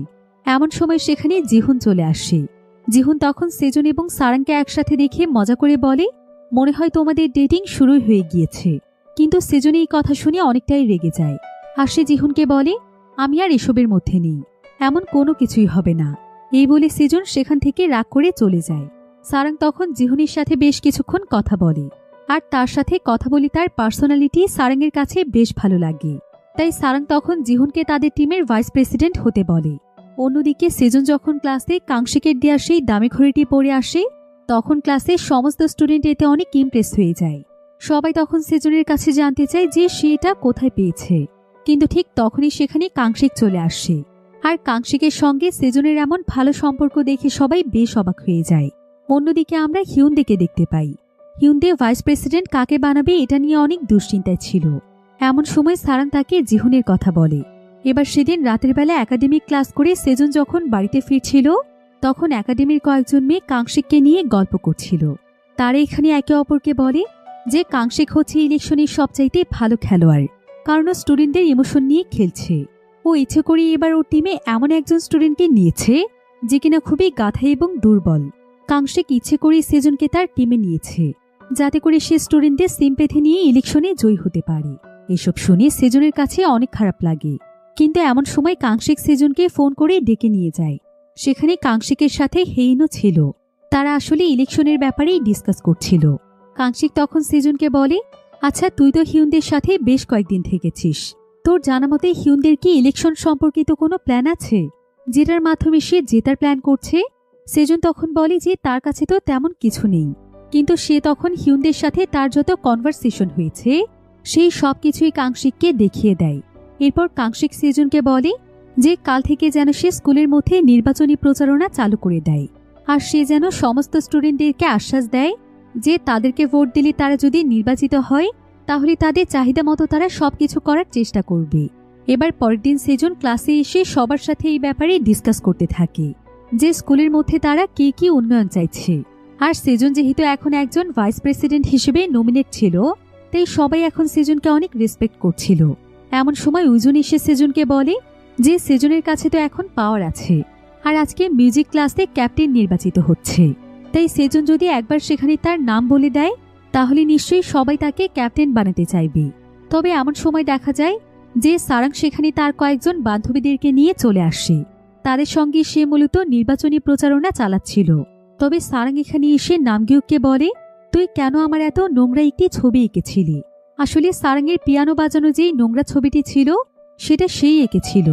A: এমন সময় সেখানে জিহুন চলে আসে। জিহুন তখন সেজন এবং সারাংকে একসাথে দেখে মজা করে বলে, মনে হয় তোমাদের ডেটিং শুরুই হয়ে গিয়েছে। কিন্তু সেজন এই কথা শুনে অনেকটাই রেগে যায়। আর সে জিহুনকে বলে, আমি আর এসবের মধ্যে নেই, এমন কোনো কিছুই হবে না। এই বলে সেজন সেখান থেকে রাগ করে চলে যায়। সারাং তখন জিহুনের সাথে বেশ কিছুক্ষণ কথা বলে, আর তার সাথে কথা বলে তার পার্সোনালিটি সারাংয়ের কাছে বেশ ভালো লাগে। তাই সারাং তখন জিহুনকে তাদের টিমের ভাইস প্রেসিডেন্ট হতে বলে। অন্যদিকে সেজন যখন ক্লাসে কাংশিকের দেওয়া সেই দামি ঘড়িটি পরে আসে, তখন ক্লাসে সমস্ত স্টুডেন্ট এতে অনেক ইমপ্রেস হয়ে যায়। সবাই তখন সেজনের কাছে জানতে চায় যে সে এটা কোথায় পেয়েছে। কিন্তু ঠিক তখনই সেখানে কাংশিক চলে আসে। আর কাংশিকের সঙ্গে সেজনের এমন ভালো সম্পর্ক দেখে সবাই বেশ অবাক হয়ে যায়। অন্যদিকে আমরা হিউনদেকে দেখতে পাই। হিউনদে ভাইস প্রেসিডেন্ট কাকে বানাবে এটা নিয়ে অনেক দুশ্চিন্তায় ছিল। এমন সময় সারাং তাকে জিহুনের কথা বলে। এবার সেদিন রাতের বেলা একাডেমিক ক্লাস করে সেজন যখন বাড়িতে ফিরছিল, তখন একাডেমির কয়েকজন মেয়ে কাংশিককে নিয়ে গল্প করছিল। তারা এখানে একে অপরকে বলে যে কাংশিক হচ্ছে ইলেকশনের সবচাইতে ভালো খেলোয়াড়, কারণ ও স্টুডেন্টদের ইমোশন নিয়ে খেলছে। ও ইচ্ছে করে এবার ওর টিমে এমন একজন স্টুডেন্টকে নিয়েছে যে কিনা খুবই গাধা এবং দুর্বল। কাংশিক ইচ্ছে করে সেজনকে তার টিমে নিয়েছে, যাতে করে সে স্টুডেন্টদের সিম্প্যাথি নিয়ে ইলেকশনে জয়ী হতে পারে। এসব শুনে সেজনের কাছে অনেক খারাপ লাগে। কিন্তু এমন সময় কাংশিক সেজনকে ফোন করে ডেকে নিয়ে যায়। সেখানে কাংশিকের সাথে হেইনও ছিল। তারা আসলে ইলেকশনের ব্যাপারেই ডিসকাস করছিল। কাংশিক তখন সেজনকে বলে, আচ্ছা, তুই তো হিউনদের সাথে বেশ কয়েকদিন থেকেছিস, তোর জানা মতে হিউনদের কি ইলেকশন সম্পর্কিত কোনো প্ল্যান আছে যেটার মাধ্যমে সে জেতার প্ল্যান করছে? সেজন তখন বলে যে তার কাছে তো তেমন কিছু নেই, কিন্তু সে তখন হিউনদের সাথে তার যত কনভারসেশন হয়েছে সেই সব কিছুই কাংশিককে দেখিয়ে দেয়। এরপর কাংশিক সেজনকে বলে যে কাল থেকে যেন সে স্কুলের মধ্যে নির্বাচনী প্রচারণা চালু করে দেয়, আর সে যেন সমস্ত স্টুডেন্টদেরকে আশ্বাস দেয় যে তাদেরকে ভোট দিলে তারা যদি নির্বাচিত হয় তাহলে তাদের চাহিদা মতো তারা সবকিছু করার চেষ্টা করবে। এবার পরের দিন সেজন ক্লাসে এসে সবার সাথে এই ব্যাপারে ডিসকাস করতে থাকে যে স্কুলের মধ্যে তারা কি কি উন্নয়ন চাইছে। আর সেজন যেহেতু এখন একজন ভাইস প্রেসিডেন্ট হিসেবে নমিনেট ছিল, তাই সবাই এখন সেজনকে অনেক রেসপেক্ট করছিল। এমন সময় উইজুন এসে সেজনকে বলে যে সেজনের কাছে তো এখন পাওয়ার আছে, আর আজকে মিউজিক ক্লাসে ক্যাপ্টেন নির্বাচিত হচ্ছে, তাই সেজন যদি একবার সেখানে তার নাম বলে দেয় তাহলে নিশ্চয়ই সবাই তাকে ক্যাপ্টেন বানাতে চাইবে। তবে এমন সময় দেখা যায় যে সারাং সেখানে তার কয়েকজন বান্ধবীদেরকে নিয়ে চলে আসে। তাদের সঙ্গে সে মূলত নির্বাচনী প্রচারণা চালাচ্ছিল। তবে সারাং এখানে এসে নামগিউককে বলে, তুই কেন আমার এত নোংরা একটি ছবি এঁকেছিলি? আসলে সারাংয়ের পিয়ানো বাজানো যেই নোংরা ছবিটি ছিল সেটা সেই এঁকেছিল,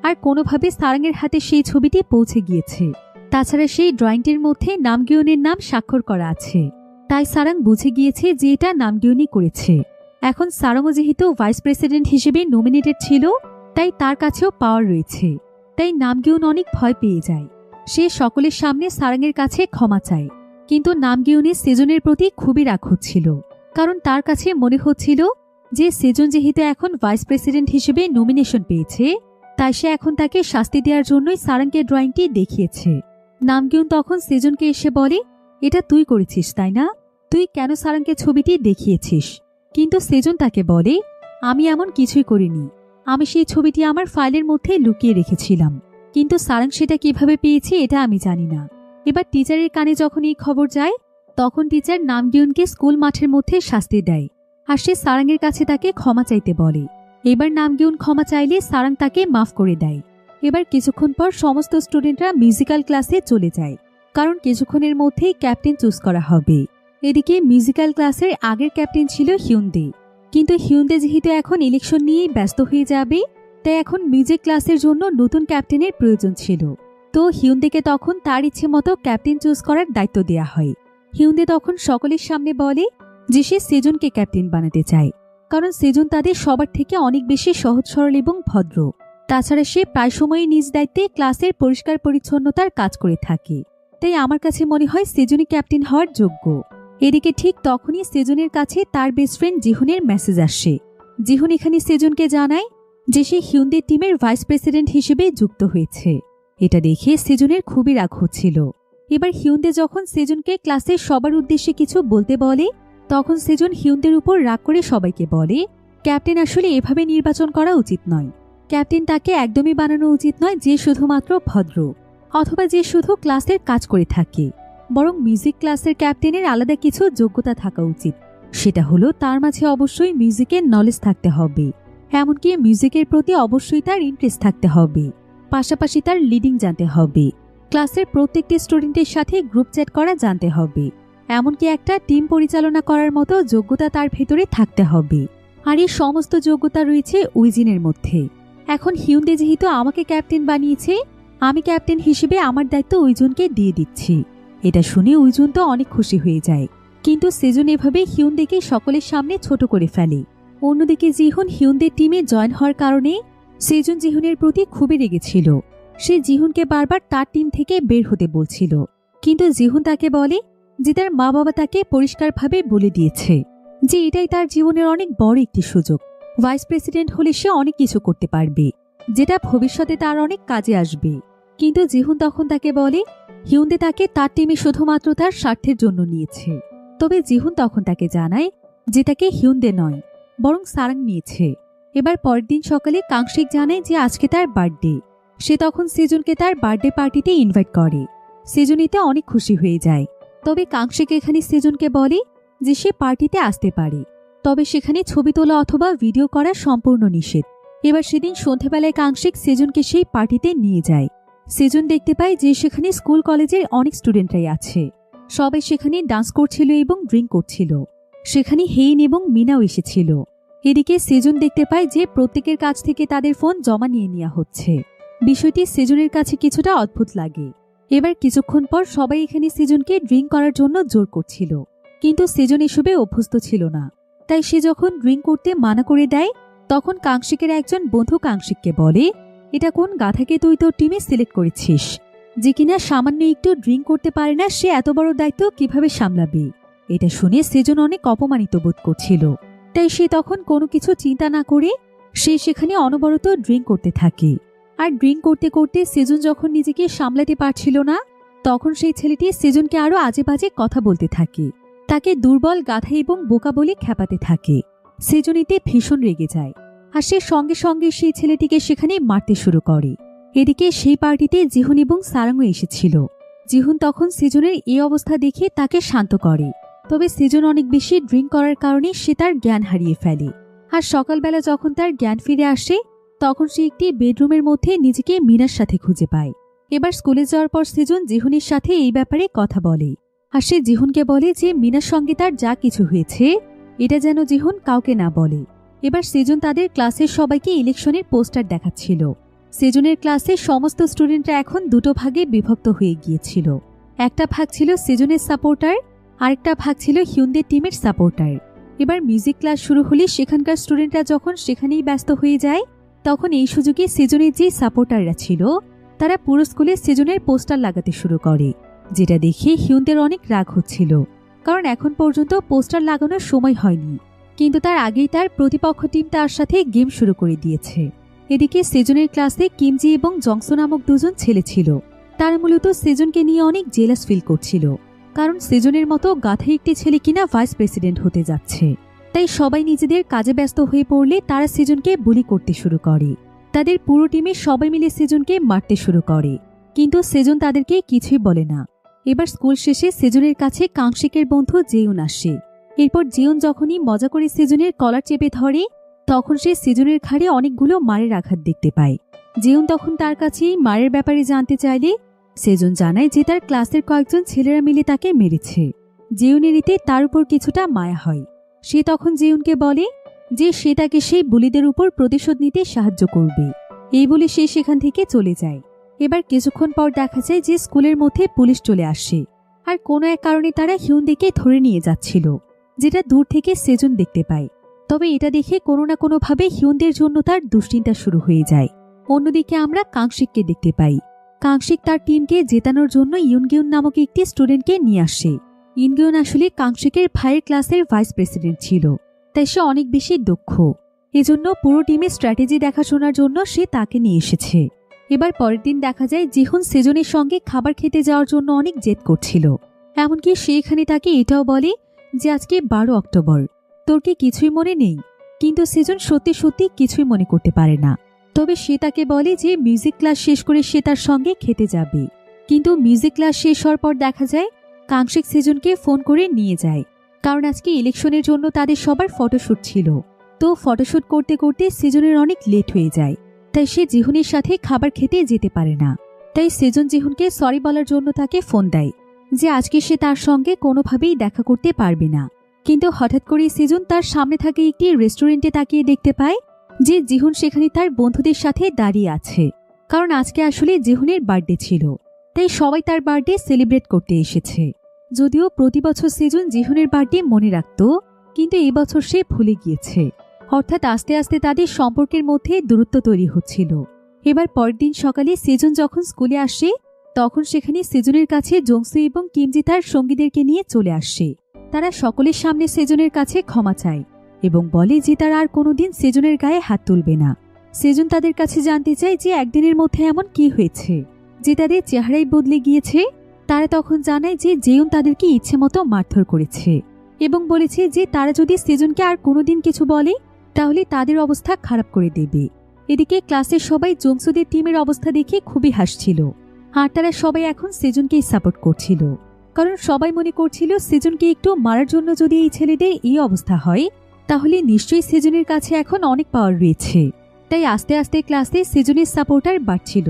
A: আর কোনোভাবে সারাংয়ের হাতে সেই ছবিটি পৌঁছে গিয়েছে। তাছাড়া সেই ড্রয়িংটির মধ্যে নামগিউনের নাম স্বাক্ষর করা আছে, তাই সারাং বুঝে গিয়েছে যে এটা নামগিউনই করেছে। এখন সারাংও যেহেতু ভাইস প্রেসিডেন্ট হিসেবে নমিনেটেড ছিল, তাই তার কাছেও পাওয়ার রয়েছে। তাই নামগিউন অনেক ভয় পেয়ে যায়। সে সকলের সামনে সারাংয়ের কাছে ক্ষমা চায়, কিন্তু নামগিউনের সেজনের প্রতি খুবই রাগ হচ্ছিল, কারণ তার কাছে মনে হচ্ছিল যে সেজন যেহেতু এখন ভাইস প্রেসিডেন্ট হিসেবে নমিনেশন পেয়েছে, তাই সে এখন তাকে শাস্তি দেওয়ার জন্যই সারাংকে ড্রয়িংটি দেখিয়েছে। নামগিউন তখন সেজনকে এসে বলে, এটা তুই করেছিস তাই না? তুই কেন সারাংকে ছবিটি দেখিয়েছিস? কিন্তু সেজন তাকে বলে, আমি এমন কিছুই করিনি, আমি সেই ছবিটি আমার ফাইলের মধ্যে লুকিয়ে রেখেছিলাম, কিন্তু সারাং সেটা কিভাবে পেয়েছে এটা আমি জানি না। এবার টিচারের কানে যখন এই খবর যায় তখন টিচার নামগিউনকে স্কুল মাঠের মধ্যে শাস্তি দেয়, আর সে সারাংয়ের কাছে তাকে ক্ষমা চাইতে বলে। এবার নামগিউন ক্ষমা চাইলে সারাং তাকে মাফ করে দেয়। এবার কিছুক্ষণ পর সমস্ত স্টুডেন্টরা মিউজিক্যাল ক্লাসে চলে যায়, কারণ কিছুক্ষণের মধ্যেই ক্যাপ্টেন চুজ করা হবে। এদিকে মিউজিক্যাল ক্লাসের আগের ক্যাপ্টেন ছিল হিউনদে, কিন্তু হিউনদে যেহেতু এখন ইলেকশন নিয়েই ব্যস্ত হয়ে যাবে, তাই এখন মিউজিক ক্লাসের জন্য নতুন ক্যাপ্টেনের প্রয়োজন ছিল। তো হিউনদেকে তখন তার ইচ্ছে মতো ক্যাপ্টেন চুজ করার দায়িত্ব দেওয়া হয়। হিউনদে তখন সকলের সামনে বলে যে সে সেজনকে ক্যাপ্টেন বানাতে চায়, কারণ সেজন তাদের সবার থেকে অনেক বেশি সহজ সরল এবং ভদ্র। তাছাড়া সে প্রায় সময়ই নিজ দায়িত্বে ক্লাসের পরিষ্কার পরিচ্ছন্নতার কাজ করে থাকে, তাই আমার কাছে মনে হয় সেজনই ক্যাপ্টেন হওয়ার যোগ্য। এদিকে ঠিক তখনই সেজনের কাছে তার বেস্ট ফ্রেন্ড জিহুনের মেসেজ আসে। জিহুন এখানে সেজনকে জানায় যে সে হিউনদের টিমের ভাইস প্রেসিডেন্ট হিসেবে যুক্ত হয়েছে। এটা দেখে সেজনের খুবই রাগ হচ্ছিল। এবার হিউনদে যখন সেজনকে ক্লাসের সবার উদ্দেশ্যে কিছু বলতে বলে, তখন সেজন হিউনদের উপর রাগ করে সবাইকে বলে, ক্যাপ্টেন আসলে এভাবে নির্বাচন করা উচিত নয়। ক্যাপ্টেন তাকে একদমই বানানো উচিত নয় যে শুধুমাত্র ভদ্র অথবা যে শুধু ক্লাসের কাজ করে থাকে, বরং মিউজিক ক্লাসের ক্যাপ্টেনের আলাদা কিছু যোগ্যতা থাকা উচিত। সেটা হলো তার মাঝে অবশ্যই মিউজিকের নলেজ থাকতে হবে, এমনকি মিউজিকের প্রতি অবশ্যই তার ইন্টারেস্ট থাকতে হবে, পাশাপাশি তার লিডিং জানতে হবে, ক্লাসের প্রত্যেকটি স্টুডেন্টের সাথে গ্রুপ চ্যাট করা জানতে হবে, এমনকি একটা টিম পরিচালনা করার মতো যোগ্যতা তার ভেতরে থাকতে হবে। আর এই সমস্ত যোগ্যতা রয়েছে উইজিনের মধ্যে। এখন হিউনদে যেহেতু আমাকে ক্যাপ্টেন বানিয়েছে, আমি ক্যাপ্টেন হিসেবে আমার দায়িত্ব উইজুনকে দিয়ে দিচ্ছি। এটা শুনে উইজুন তো অনেক খুশি হয়ে যায়, কিন্তু সেজন এভাবে হিউনদেকে সকলের সামনে ছোট করে ফেলে। অন্যদিকে জিহুন হিউনদের টিমে জয়েন হওয়ার কারণে সেজন জিহুনের প্রতি খুবই রেগেছিল। সে জিহুনকে বারবার তার টিম থেকে বের হতে বলছিল, কিন্তু জিহুন তাকে বলে যে তার মা বাবা তাকে পরিষ্কারভাবে বলে দিয়েছে যে এটাই তার জীবনের অনেক বড় একটি সুযোগ। ভাইস প্রেসিডেন্ট হলে সে অনেক কিছু করতে পারবে, যেটা ভবিষ্যতে তার অনেক কাজে আসবে। কিন্তু জিহুন তখন তাকে বলে হিউনদে তাকে তার টিমে শুধুমাত্র তার স্বার্থের জন্য নিয়েছে। তবে জিহুন তখন তাকে জানায় যে তাকে হিউনদে নয় বরং সারাং নিয়েছে। এবার পরের দিন সকালে কাংশিক জানায় যে আজকে তার বার্থডে। সে তখন সেজনকে তার বার্থডে পার্টিতে ইনভাইট করে। সেজন এতে অনেক খুশি হয়ে যায়। তবে কাংশিক এখানে সেজনকে বলে যে সে পার্টিতে আসতে পারে, তবে সেখানে ছবি তোলা অথবা ভিডিও করা সম্পূর্ণ নিষেধ। এবার সেদিন সন্ধ্যাবেলায় কাংশিক সেজনকে সেই পার্টিতে নিয়ে যায়। সেজন দেখতে পায় যে সেখানে স্কুল কলেজের অনেক স্টুডেন্টরাই আছে, সবাই সেখানে ডান্স করছিল এবং ড্রিঙ্ক করছিল। সেখানে হেইন এবং মিনাও এসেছিল। এদিকে সেজন দেখতে পায় যে প্রত্যেকের কাছ থেকে তাদের ফোন জমা নিয়ে নেওয়া হচ্ছে। বিষয়টি সেজনের কাছে কিছুটা অদ্ভুত লাগে। এবার কিছুক্ষণ পর সবাই এখানে সেজনকে ড্রিঙ্ক করার জন্য জোর করছিল, কিন্তু সেজন এসবে অভ্যস্ত ছিল না। তাই সে যখন ড্রিঙ্ক করতে মানা করে দেয়, তখন কাংশিকের একজন বন্ধু কাংশিককে বলে, এটা কোন গাধাকে তুই তোর টিমে সিলেক্ট করেছিস, যে কিনা সামান্য একটু ড্রিঙ্ক করতে পারে না, সে এত বড় দায়িত্ব কিভাবে সামলাবে? এটা শুনে সেজন অনেক অপমানিত বোধ করছিল। তাই সে তখন কোনো কিছু চিন্তা না করে সে সেখানে অনবরত ড্রিঙ্ক করতে থাকে। আর ড্রিঙ্ক করতে করতে সেজন যখন নিজেকে সামলাতে পারছিল না, তখন সেই ছেলেটি সেজনকে আরো আজে বাজে কথা বলতে থাকে, তাকে দুর্বল, গাধা এবং বোকা বলে খ্যাপাতে থাকে। সেজন এতে ভীষণ রেগে যায়, আর সে সঙ্গে সঙ্গে সেই ছেলেটিকে সেখানে মারতে শুরু করে। এদিকে সেই পার্টিতে জিহুন এবং সারাংও এসেছিল। জিহুন তখন সেজনের এই অবস্থা দেখে তাকে শান্ত করে, তবে সেজন অনেক বেশি ড্রিঙ্ক করার কারণে সে তার জ্ঞান হারিয়ে ফেলে। আর সকালবেলা যখন তার জ্ঞান ফিরে আসে, তখন সে একটি বেডরুমের মধ্যে নিজেকে মিনার সাথে খুঁজে পায়। এবার স্কুলে যাওয়ার পর সেজন জিহুনের সাথে এই ব্যাপারে কথা বলে, আর সে জিহুনকে বলে যে মিনার সঙ্গে তার যা কিছু হয়েছে এটা যেন জিহুন কাউকে না বলে। এবার সেজন তাদের ক্লাসের সবাইকে ইলেকশনের পোস্টার দেখাচ্ছিল। সেজনের ক্লাসে সমস্ত স্টুডেন্টরা এখন দুটো ভাগে বিভক্ত হয়ে গিয়েছিল। একটা ভাগ ছিল সেজনের সাপোর্টার, আরেকটা ভাগ ছিল হিউনদের টিমের সাপোর্টার। এবার মিউজিক ক্লাস শুরু হলে সেখানকার স্টুডেন্টরা যখন সেখানেই ব্যস্ত হয়ে যায়, তখন এই সুযোগে সেজনের যে সাপোর্টাররা ছিল তারা পুরো স্কুলে সেজনের পোস্টার লাগাতে শুরু করে, যেটা দেখে হিউনদের অনেক রাগ হচ্ছিল, কারণ এখন পর্যন্ত পোস্টার লাগানোর সময় হয়নি, কিন্তু তার আগেই তার প্রতিপক্ষ টিম তার সাথে গেম শুরু করে দিয়েছে। এদিকে সেজনের ক্লাসে কিমজি এবং জংসো নামক দুজন ছেলে ছিল। তারা মূলত সেজনকে নিয়ে অনেক জেলাস ফিল করছিল, কারণ সেজনের মতো গাধা একটি ছেলে কিনা ভাইস প্রেসিডেন্ট হতে যাচ্ছে। তাই সবাই নিজেদের কাজে ব্যস্ত হয়ে পড়লে তারা সেজনকে বুলি করতে শুরু করে। তাদের পুরো টিমে সবাই মিলে সেজনকে মারতে শুরু করে, কিন্তু সেজন তাদেরকে কিছুই বলে না। এবার স্কুল শেষে সেজনের কাছে কাংশিকের বন্ধু জেউন আসে। এরপর জেউন যখনই মজা করে সেজনের কলার চেপে ধরে, তখন সে সেজনের ঘাড়ে অনেকগুলো মারের আঘাত দেখতে পায়। জেউন তখন তার কাছে এই মারের ব্যাপারে জানতে চাইলে সেজন জানায় যে তার ক্লাসের কয়েকজন ছেলেরা মিলে তাকে মেরেছে। জেউনের এতে তার উপর কিছুটা মায়া হয়। সে তখন জেউনকে বলে যে সে তাকে সেই বুলিদের উপর প্রতিশোধ নিতে সাহায্য করবে। এই বলে সে সেখান থেকে চলে যায়। এবার কিছুক্ষণ পর দেখা যায় যে স্কুলের মধ্যে পুলিশ চলে আসে, আর কোনো এক কারণে তারা হিউনদেরকে ধরে নিয়ে যাচ্ছিল, যেটা দূর থেকে সেজন দেখতে পায়। তবে এটা দেখে কোনো না কোনোভাবে হিউনদের জন্য তার দুশ্চিন্তা শুরু হয়ে যায়। অন্যদিকে আমরা কাংশিককে দেখতে পাই। কাংশিক তার টিমকে জেতানোর জন্য ইউনগিউন নামক একটি স্টুডেন্টকে নিয়ে আসে। ইউনগিউন আসলে কাংশিকের ভাইয়ের ক্লাসের ভাইস প্রেসিডেন্ট ছিল, তাই সে অনেক বেশি দক্ষ। এজন্য পুরো টিমের স্ট্র্যাটেজি দেখাশোনার জন্য সে তাকে নিয়ে এসেছে। এবার পরের দিন দেখা যায় জিহুন সেজনের সঙ্গে খাবার খেতে যাওয়ার জন্য অনেক জেদ করছিল। এমনকি সে এখানে তাকে এটাও বলে যে আজকে 12 অক্টোবর, তোর কি কিছুই মনে নেই? কিন্তু সেজন সত্যি সত্যি কিছুই মনে করতে পারে না। তবে সে তাকে বলে যে মিউজিক ক্লাস শেষ করে সে তার সঙ্গে খেতে যাবে। কিন্তু মিউজিক ক্লাস শেষ হওয়ার পর দেখা যায় কাংশিক সেজনকে ফোন করে নিয়ে যায়, কারণ আজকে ইলেকশনের জন্য তাদের সবার ফটোশ্যুট ছিল। তো ফটোশ্যুট করতে করতে সেজনের অনেক লেট হয়ে যায়, তাই সে জিহুনের সাথে খাবার খেতে যেতে পারে না। তাই সেজন জিহুনকে সরি বলার জন্য তাকে ফোন দেয় যে আজকে সে তার সঙ্গে কোনোভাবেই দেখা করতে পারবে না। কিন্তু হঠাৎ করে সেজন তার সামনে থাকে একটি রেস্টুরেন্টে তাকিয়ে দেখতে পায় যে জিহুন সেখানে তার বন্ধুদের সাথে দাঁড়িয়ে আছে, কারণ আজকে আসলে জিহুনের বার্থডে ছিল, তাই সবাই তার বার্থডে সেলিব্রেট করতে এসেছে। যদিও প্রতি বছর সেজন জিহুনের বার্থডে মনে রাখত, কিন্তু এই বছর সে ভুলে গিয়েছে। অর্থাৎ আস্তে আস্তে তাদের সম্পর্কের মধ্যে দূরত্ব তৈরি হচ্ছিল। এবার পরের দিন সকালে সেজন যখন স্কুলে আসে, তখন সেখানে সেজনের কাছে জংসু এবং কিমজি তার সঙ্গীদেরকে নিয়ে চলে আসে। তারা সকলের সামনে সেজনের কাছে ক্ষমা চায় এবং বলে যে তারা আর কোনোদিন সেজনের গায়ে হাত তুলবে না। সেজন তাদের কাছে জানতে চায় যে একদিনের মধ্যে এমন কি হয়েছে যে তাদের চেহারাই বদলে গিয়েছে। তারা তখন জানায় যে জেউন তাদেরকে ইচ্ছে মতো মারধর করেছে এবং বলেছে যে তারা যদি সেজনকে আর কোনোদিন কিছু বলে তাহলে তাদের অবস্থা খারাপ করে দেবে। এদিকে ক্লাসের সবাই জংসুদের টিমের অবস্থা দেখে খুবই হাসছিল। আর তারা সবাই এখন সেজনকেই সাপোর্ট করছিল, কারণ সবাই মনে করছিল সেজনকে একটু মারার জন্য যদি এই ছেলেদের এই অবস্থা হয় তাহলে নিশ্চয়ই সেজনের কাছে এখন অনেক পাওয়ার রয়েছে। তাই আস্তে আস্তে ক্লাসে সেজনের সাপোর্টার বাড়ছিল।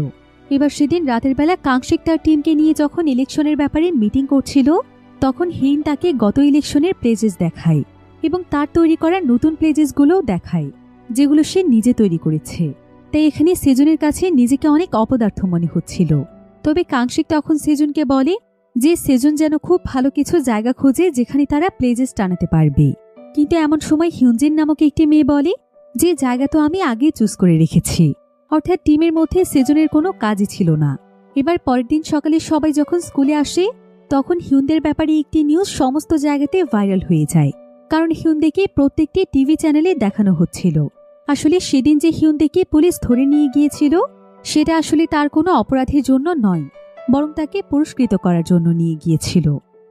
A: এবার সেদিন রাতের বেলা কাংশিক তার টিমকে নিয়ে যখন ইলেকশনের ব্যাপারে মিটিং করছিল তখন হিন তাকে গত ইলেকশনের প্লেজেস দেখায় এবং তার তৈরি করা নতুন প্লেজেসগুলোও দেখায় যেগুলো সে নিজে তৈরি করেছে। তাই এখানে সেজনের কাছে নিজেকে অনেক অপদার্থ মনে হচ্ছিল। তবে কাংশিক তখন সেজনকে বলে যে সেজন যেন খুব ভালো কিছু জায়গা খোঁজে যেখানে তারা প্লেজেস টানাতে পারবে। কিন্তু এমন সময় হিউনজিন নামক একটি মেয়ে বলে যে জায়গা তো আমি আগেই চুজ করে রেখেছি। অর্থাৎ টিমের মধ্যে সেজনের কোনো কাজই ছিল না। এবার পরের দিন সকালে সবাই যখন স্কুলে আসে তখন হিউনদের ব্যাপারে একটি নিউজ সমস্ত জায়গাতে ভাইরাল হয়ে যায়, কারণ হিউনদেকে প্রত্যেকটি টিভি চ্যানেলে দেখানো হচ্ছিল। আসলে সেদিন যে হিউনদেকে পুলিশ ধরে নিয়ে গিয়েছিল সেটা আসলে তার কোনো অপরাধের জন্য নয়, বরং তাকে পুরস্কৃত করার জন্য নিয়ে গিয়েছিল,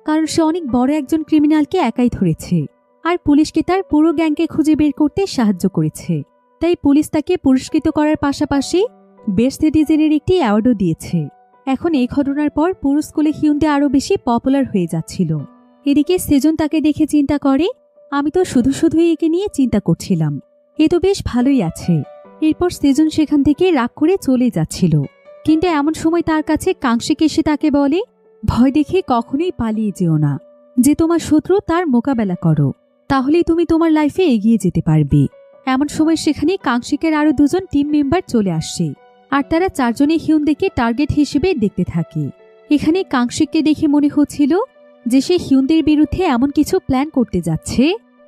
A: কারণ সে অনেক বড় একজন ক্রিমিনালকে একাই ধরেছে আর পুলিশকে তার পুরো গ্যাংকে খুঁজে বের করতে সাহায্য করেছে। তাই পুলিশ তাকে পুরস্কৃত করার পাশাপাশি বেস্ট সিটিজেনের একটি অ্যাওয়ার্ডও দিয়েছে। এখন এই ঘটনার পর পুরো স্কুলে হিউনদে আরও বেশি পপুলার হয়ে যাচ্ছিল। এদিকে সেজন তাকে দেখে চিন্তা করে, আমি তো শুধু শুধুই একে নিয়ে চিন্তা করছিলাম, এ তো বেশ ভালোই আছে। এরপর সেজন সেখান থেকে রাগ করে চলে যাচ্ছিল। কিন্তু এমন সময় তার কাছে কাংশিক এসে তাকে বলে, ভয় দেখে কখনোই পালিয়ে যেও না, যে তোমার শত্রু তার মোকাবেলা করো, তাহলেই তুমি তোমার লাইফে এগিয়ে যেতে পারবে। এমন সময় সেখানে কাংশিকের আরো দুজন টিম মেম্বার চলে আসে আর তারা চারজনে হিউনদেকে টার্গেট হিসেবে দেখতে থাকে। এখানে কাংশিককে দেখে মনে হচ্ছিল যে সে হিউনদের বিরুদ্ধে এমন কিছু প্ল্যান করতে যাচ্ছে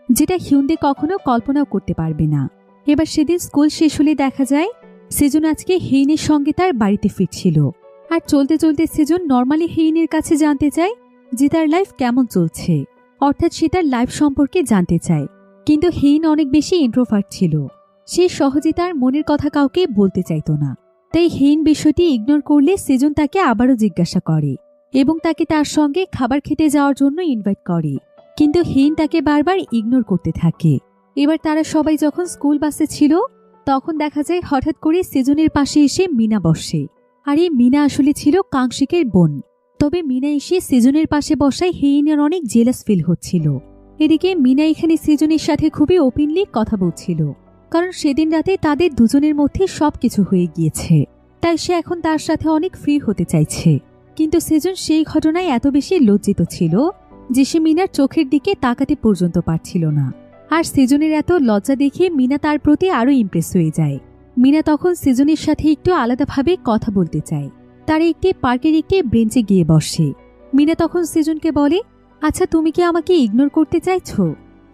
A: যেটা হিউনদে কখনো কল্পনাও করতে পারবে না। এবার সেদিন স্কুল শেষ হলে দেখা যায় সেজন আজকে হেইনের সঙ্গে তার বাড়িতে ফিরছিল। আর চলতে চলতে সেজন নর্মালি হেইনের কাছে জানতে চায় যে তার লাইফ কেমন চলছে, অর্থাৎ সে তার লাইফ সম্পর্কে জানতে চায়। কিন্তু হেইন অনেক বেশি ইন্ট্রোভার্ট ছিল, সে সহজে তার মনের কথা কাউকে বলতে চাইত না। তাই হেইন বিষয়টি ইগনোর করলে সেজন তাকে আবারও জিজ্ঞাসা করে এবং তাকে তার সঙ্গে খাবার খেতে যাওয়ার জন্য ইনভাইট করে, কিন্তু হেইন তাকে বারবার ইগনোর করতে থাকে। এবার তারা সবাই যখন স্কুল বাসে ছিল তখন দেখা যায় হঠাৎ করে সেজনের পাশে এসে মিনা বসে। আর এই মিনা আসলে ছিল কাংশিকের বোন। তবে মিনা এসে সেজনের পাশে বসায় হেইনের অনেক জেলাস ফিল হচ্ছিল। এদিকে মিনা এখানে সেজনের সাথে খুবই ওপেনলি কথা বলছিল, কারণ সেদিন রাতে তাদের দুজনের মধ্যে সবকিছু হয়ে গিয়েছে। তাই সে এখন তার সাথে অনেক ফ্রি হতে চাইছে। কিন্তু সেজন সেই ঘটনায় এত বেশি লজ্জিত ছিল যে সে মিনার চোখের দিকে তাকাতে পর্যন্ত পারছিল না। আর সেজনের এত লজ্জা দেখে মিনা তার প্রতি আরো ইমপ্রেস হয়ে যায়। মিনা তখন সেজনের সাথে একটু আলাদাভাবে কথা বলতে চায়। তার একটি পার্কের একটি বেঞ্চে গিয়ে বসে। মিনা তখন সেজনকে বলে, আচ্ছা তুমি কি আমাকে ইগনোর করতে চাইছো?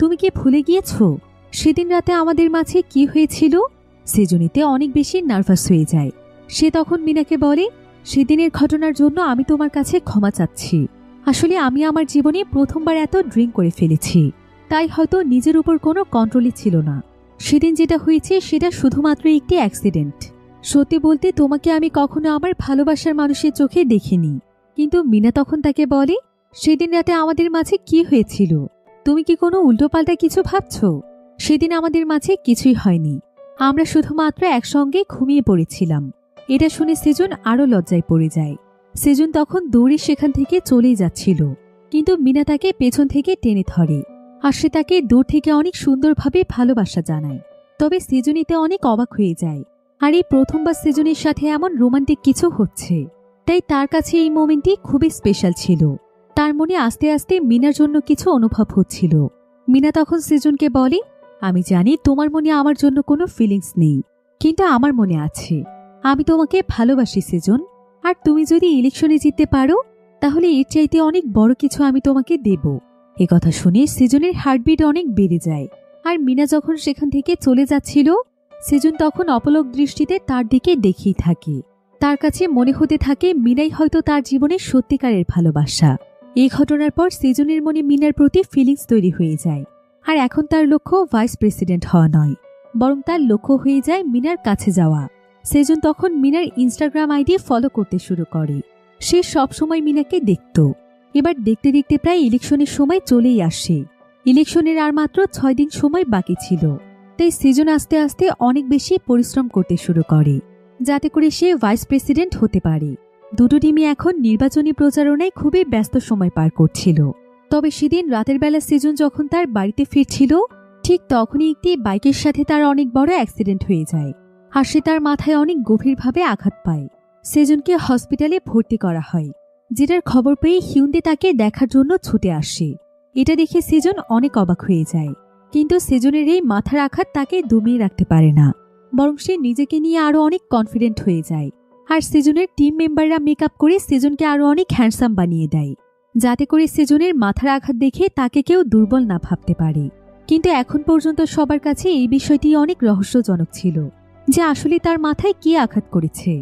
A: তুমি কি ভুলে গিয়েছো সেদিন রাতে আমাদের মাঝে কি হয়েছিল? সেজনিতে অনেক বেশি নার্ভাস হয়ে যায়। সে তখন মিনাকে বলে, সেদিনের ঘটনার জন্য আমি তোমার কাছে ক্ষমা চাচ্ছি। আসলে আমি আমার জীবনে প্রথমবার এত ড্রিঙ্ক করে ফেলেছি, তাই হয়তো নিজের উপর কোনো কন্ট্রোলই ছিল না। সেদিন যেটা হয়েছে সেটা শুধুমাত্র একটি অ্যাক্সিডেন্ট। সত্যি বলতে তোমাকে আমি কখনো আমার ভালোবাসার মানুষের চোখে দেখিনি। কিন্তু মিনা তখন তাকে বলে, সেদিন রাতে আমাদের মাঝে কি হয়েছিল? তুমি কি কোনো উল্টোপাল্টা কিছু ভাবছো? সেদিন আমাদের মাঝে কিছুই হয়নি, আমরা শুধুমাত্র একসঙ্গে ঘুমিয়ে পড়েছিলাম। এটা শুনে সেজন আরো লজ্জায় পড়ে যায়। সেজন তখন দৌড়ে সেখান থেকে চলেই যাচ্ছিল, কিন্তু মিনা তাকে পেছন থেকে টেনে ধরে আর সে তাকে দূর থেকে অনেক সুন্দরভাবে ভালোবাসা জানায়। তবে সেজনিতে অনেক অবাক হয়ে যায়, আর এই প্রথমবার সেজনের সাথে এমন রোমান্টিক কিছু হচ্ছে। তাই তার কাছে এই মোমেন্টটি খুবই স্পেশাল ছিল। তার মনে আস্তে আস্তে মিনার জন্য কিছু অনুভব হচ্ছিল। মিনা তখন সেজনকে বলে, আমি জানি তোমার মনে আমার জন্য কোনো ফিলিংস নেই, কিন্তু আমার মনে আছে। আমি তোমাকে ভালোবাসি সেজন, আর তুমি যদি ইলেকশনে জিততে পারো তাহলে এর চাইতে অনেক বড় কিছু আমি তোমাকে দেব। কথা শুনে সেজনের হার্টবিট অনেক বেড়ে যায়। আর মিনা যখন সেখান থেকে চলে যাচ্ছিল সেজন তখন অপলক দৃষ্টিতে তার দিকে দেখেই থাকে। তার কাছে মনে হতে থাকে মিনাই হয়তো তার জীবনের সত্যিকারের ভালোবাসা। এই ঘটনার পর সেজনের মনে মিনার প্রতি ফিলিংস তৈরি হয়ে যায়। আর এখন তার লক্ষ্য ভাইস প্রেসিডেন্ট হওয়া নয়, বরং তার লক্ষ্য হয়ে যায় মিনার কাছে যাওয়া। সেজন তখন মিনার ইনস্টাগ্রাম আইডি ফলো করতে শুরু করে। সে সবসময় মিনাকে দেখত। এবার দেখতে দেখতে প্রায় ইলেকশনের সময় চলেই আসে। ইলেকশনের আর মাত্র 6 দিন সময় বাকি ছিল। তাই সেজন আস্তে আস্তে অনেক বেশি পরিশ্রম করতে শুরু করে যাতে করে সে ভাইস প্রেসিডেন্ট হতে পারে। দুটো টিমই এখন নির্বাচনী প্রচারণায় খুবই ব্যস্ত সময় পার করছিল। তবে সেদিন রাতের বেলা সেজন যখন তার বাড়িতে ফিরছিল, ঠিক তখনই একটি বাইকের সাথে তার অনেক বড় অ্যাক্সিডেন্ট হয়ে যায়, আর সে তার মাথায় অনেক গভীরভাবে আঘাত পায়। সেজনকে হসপিটালে ভর্তি করা হয়, যেটার খবর পেয়ে হিউন্দে তাকে দেখার জন্য ছুটে আসে। এটা দেখে সেজন অনেক অবাক হয়ে যায়, কিন্তু সেজনের এই মাথার আঘাত তাকে দমিয়ে রাখতে পারে না, বরং সে নিজেকে নিয়ে আরো অনেক কনফিডেন্ট হয়ে যায়। আর সেজনের টিম মেম্বাররা মেকআপ করে সেজনকে আরো অনেক হ্যান্ডসাম বানিয়ে দেয়, যাতে করে সেজনের মাথার আঘাত দেখে তাকে কেউ দুর্বল না ভাবতে পারে। কিন্তু এখন পর্যন্ত সবার কাছে এই বিষয়টি অনেক রহস্যজনক ছিল যে আসলে তার মাথায় কি আঘাত করেছে।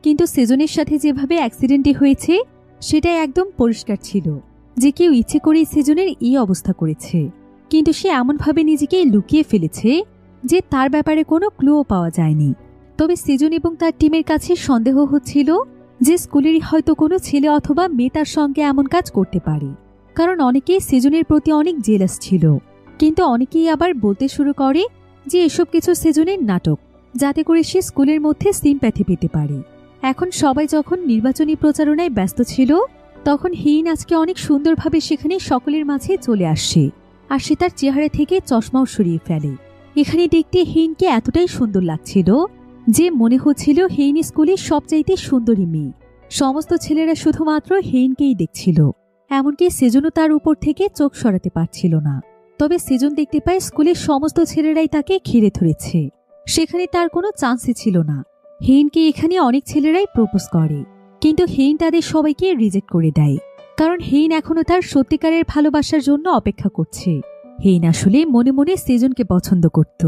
A: কিন্তু সেজনের সাথে যেভাবে অ্যাক্সিডেন্টটি হয়েছে সেটাই একদম পরিষ্কার ছিল যে কেউ ইচ্ছে করেই সেজনের এই অবস্থা করেছে। কিন্তু সে এমনভাবে নিজেকে লুকিয়ে ফেলেছে যে তার ব্যাপারে কোনো ক্লুও পাওয়া যায়নি। তবে সেজন এবং তার টিমের কাছে সন্দেহ হচ্ছিল যে স্কুলেরই হয়তো কোনো ছেলে অথবা মেয়ে তার সঙ্গে এমন কাজ করতে পারে, কারণ অনেকেই সেজনের প্রতি অনেক জেলাস ছিল। কিন্তু অনেকেই আবার বলতে শুরু করে যে এসব কিছু সেজনের নাটক, যাতে করে সে স্কুলের মধ্যে সিম্প্যাথি পেতে পারে। এখন সবাই যখন নির্বাচনী প্রচারণায় ব্যস্ত ছিল, তখন হিন আজকে অনেক সুন্দরভাবে সেখানে সকলের মাঝে চলে আসে, আর সে তার চেহারা থেকে চশমাও সরিয়ে ফেলে। এখানে দেখতে হিনকে এতটাই সুন্দর লাগছিল যে মনে হচ্ছিল হেইন স্কুলের সবচাইতে সুন্দরী মেয়ে। সমস্ত ছেলেরা শুধুমাত্র হেইনকেই দেখছিল, এমনকি সেজনও তার উপর থেকে চোখ সরাতে পারছিল না। তবে সেজন দেখতে পায় স্কুলের সমস্ত ছেলেরাই তাকে ঘিরে ধরেছে, সেখানে তার কোনো চান্সই ছিল না। হেইনকে এখানে অনেক ছেলেরাই প্রপোজ করে, কিন্তু হেইন তাদের সবাইকে রিজেক্ট করে দেয়, কারণ হেইন এখনো তার সত্যিকারের ভালোবাসার জন্য অপেক্ষা করছে। হেইন আসলে মনে মনে সেজনকে পছন্দ করত।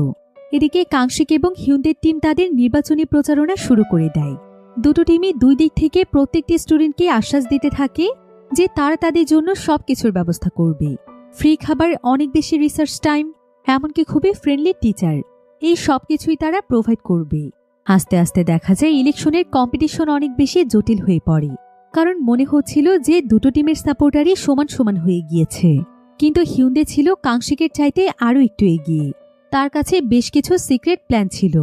A: এদিকে কাংশিক এবং হিউন্দের টিম তাদের নির্বাচনী প্রচারণা শুরু করে দেয়। দুটো টিমই দুই দিক থেকে প্রত্যেকটি স্টুডেন্টকে আশ্বাস দিতে থাকে যে তারা তাদের জন্য সবকিছুর ব্যবস্থা করবে, ফ্রি খাবার, অনেক বেশি রিসার্চ টাইম, এমনকি খুবই ফ্রেন্ডলি টিচার, এই সবকিছুই তারা প্রোভাইড করবে। আস্তে আস্তে দেখা যায় ইলেকশনের কম্পিটিশন অনেক বেশি জটিল হয়ে পড়ে, কারণ মনে হচ্ছিল যে দুটো টিমের সাপোর্টারই সমান সমান হয়ে গিয়েছে। কিন্তু হিউন্দে ছিল কাংশিকের চাইতে আরও একটু এগিয়ে, তার কাছে বেশ কিছু সিক্রেট প্ল্যান ছিল।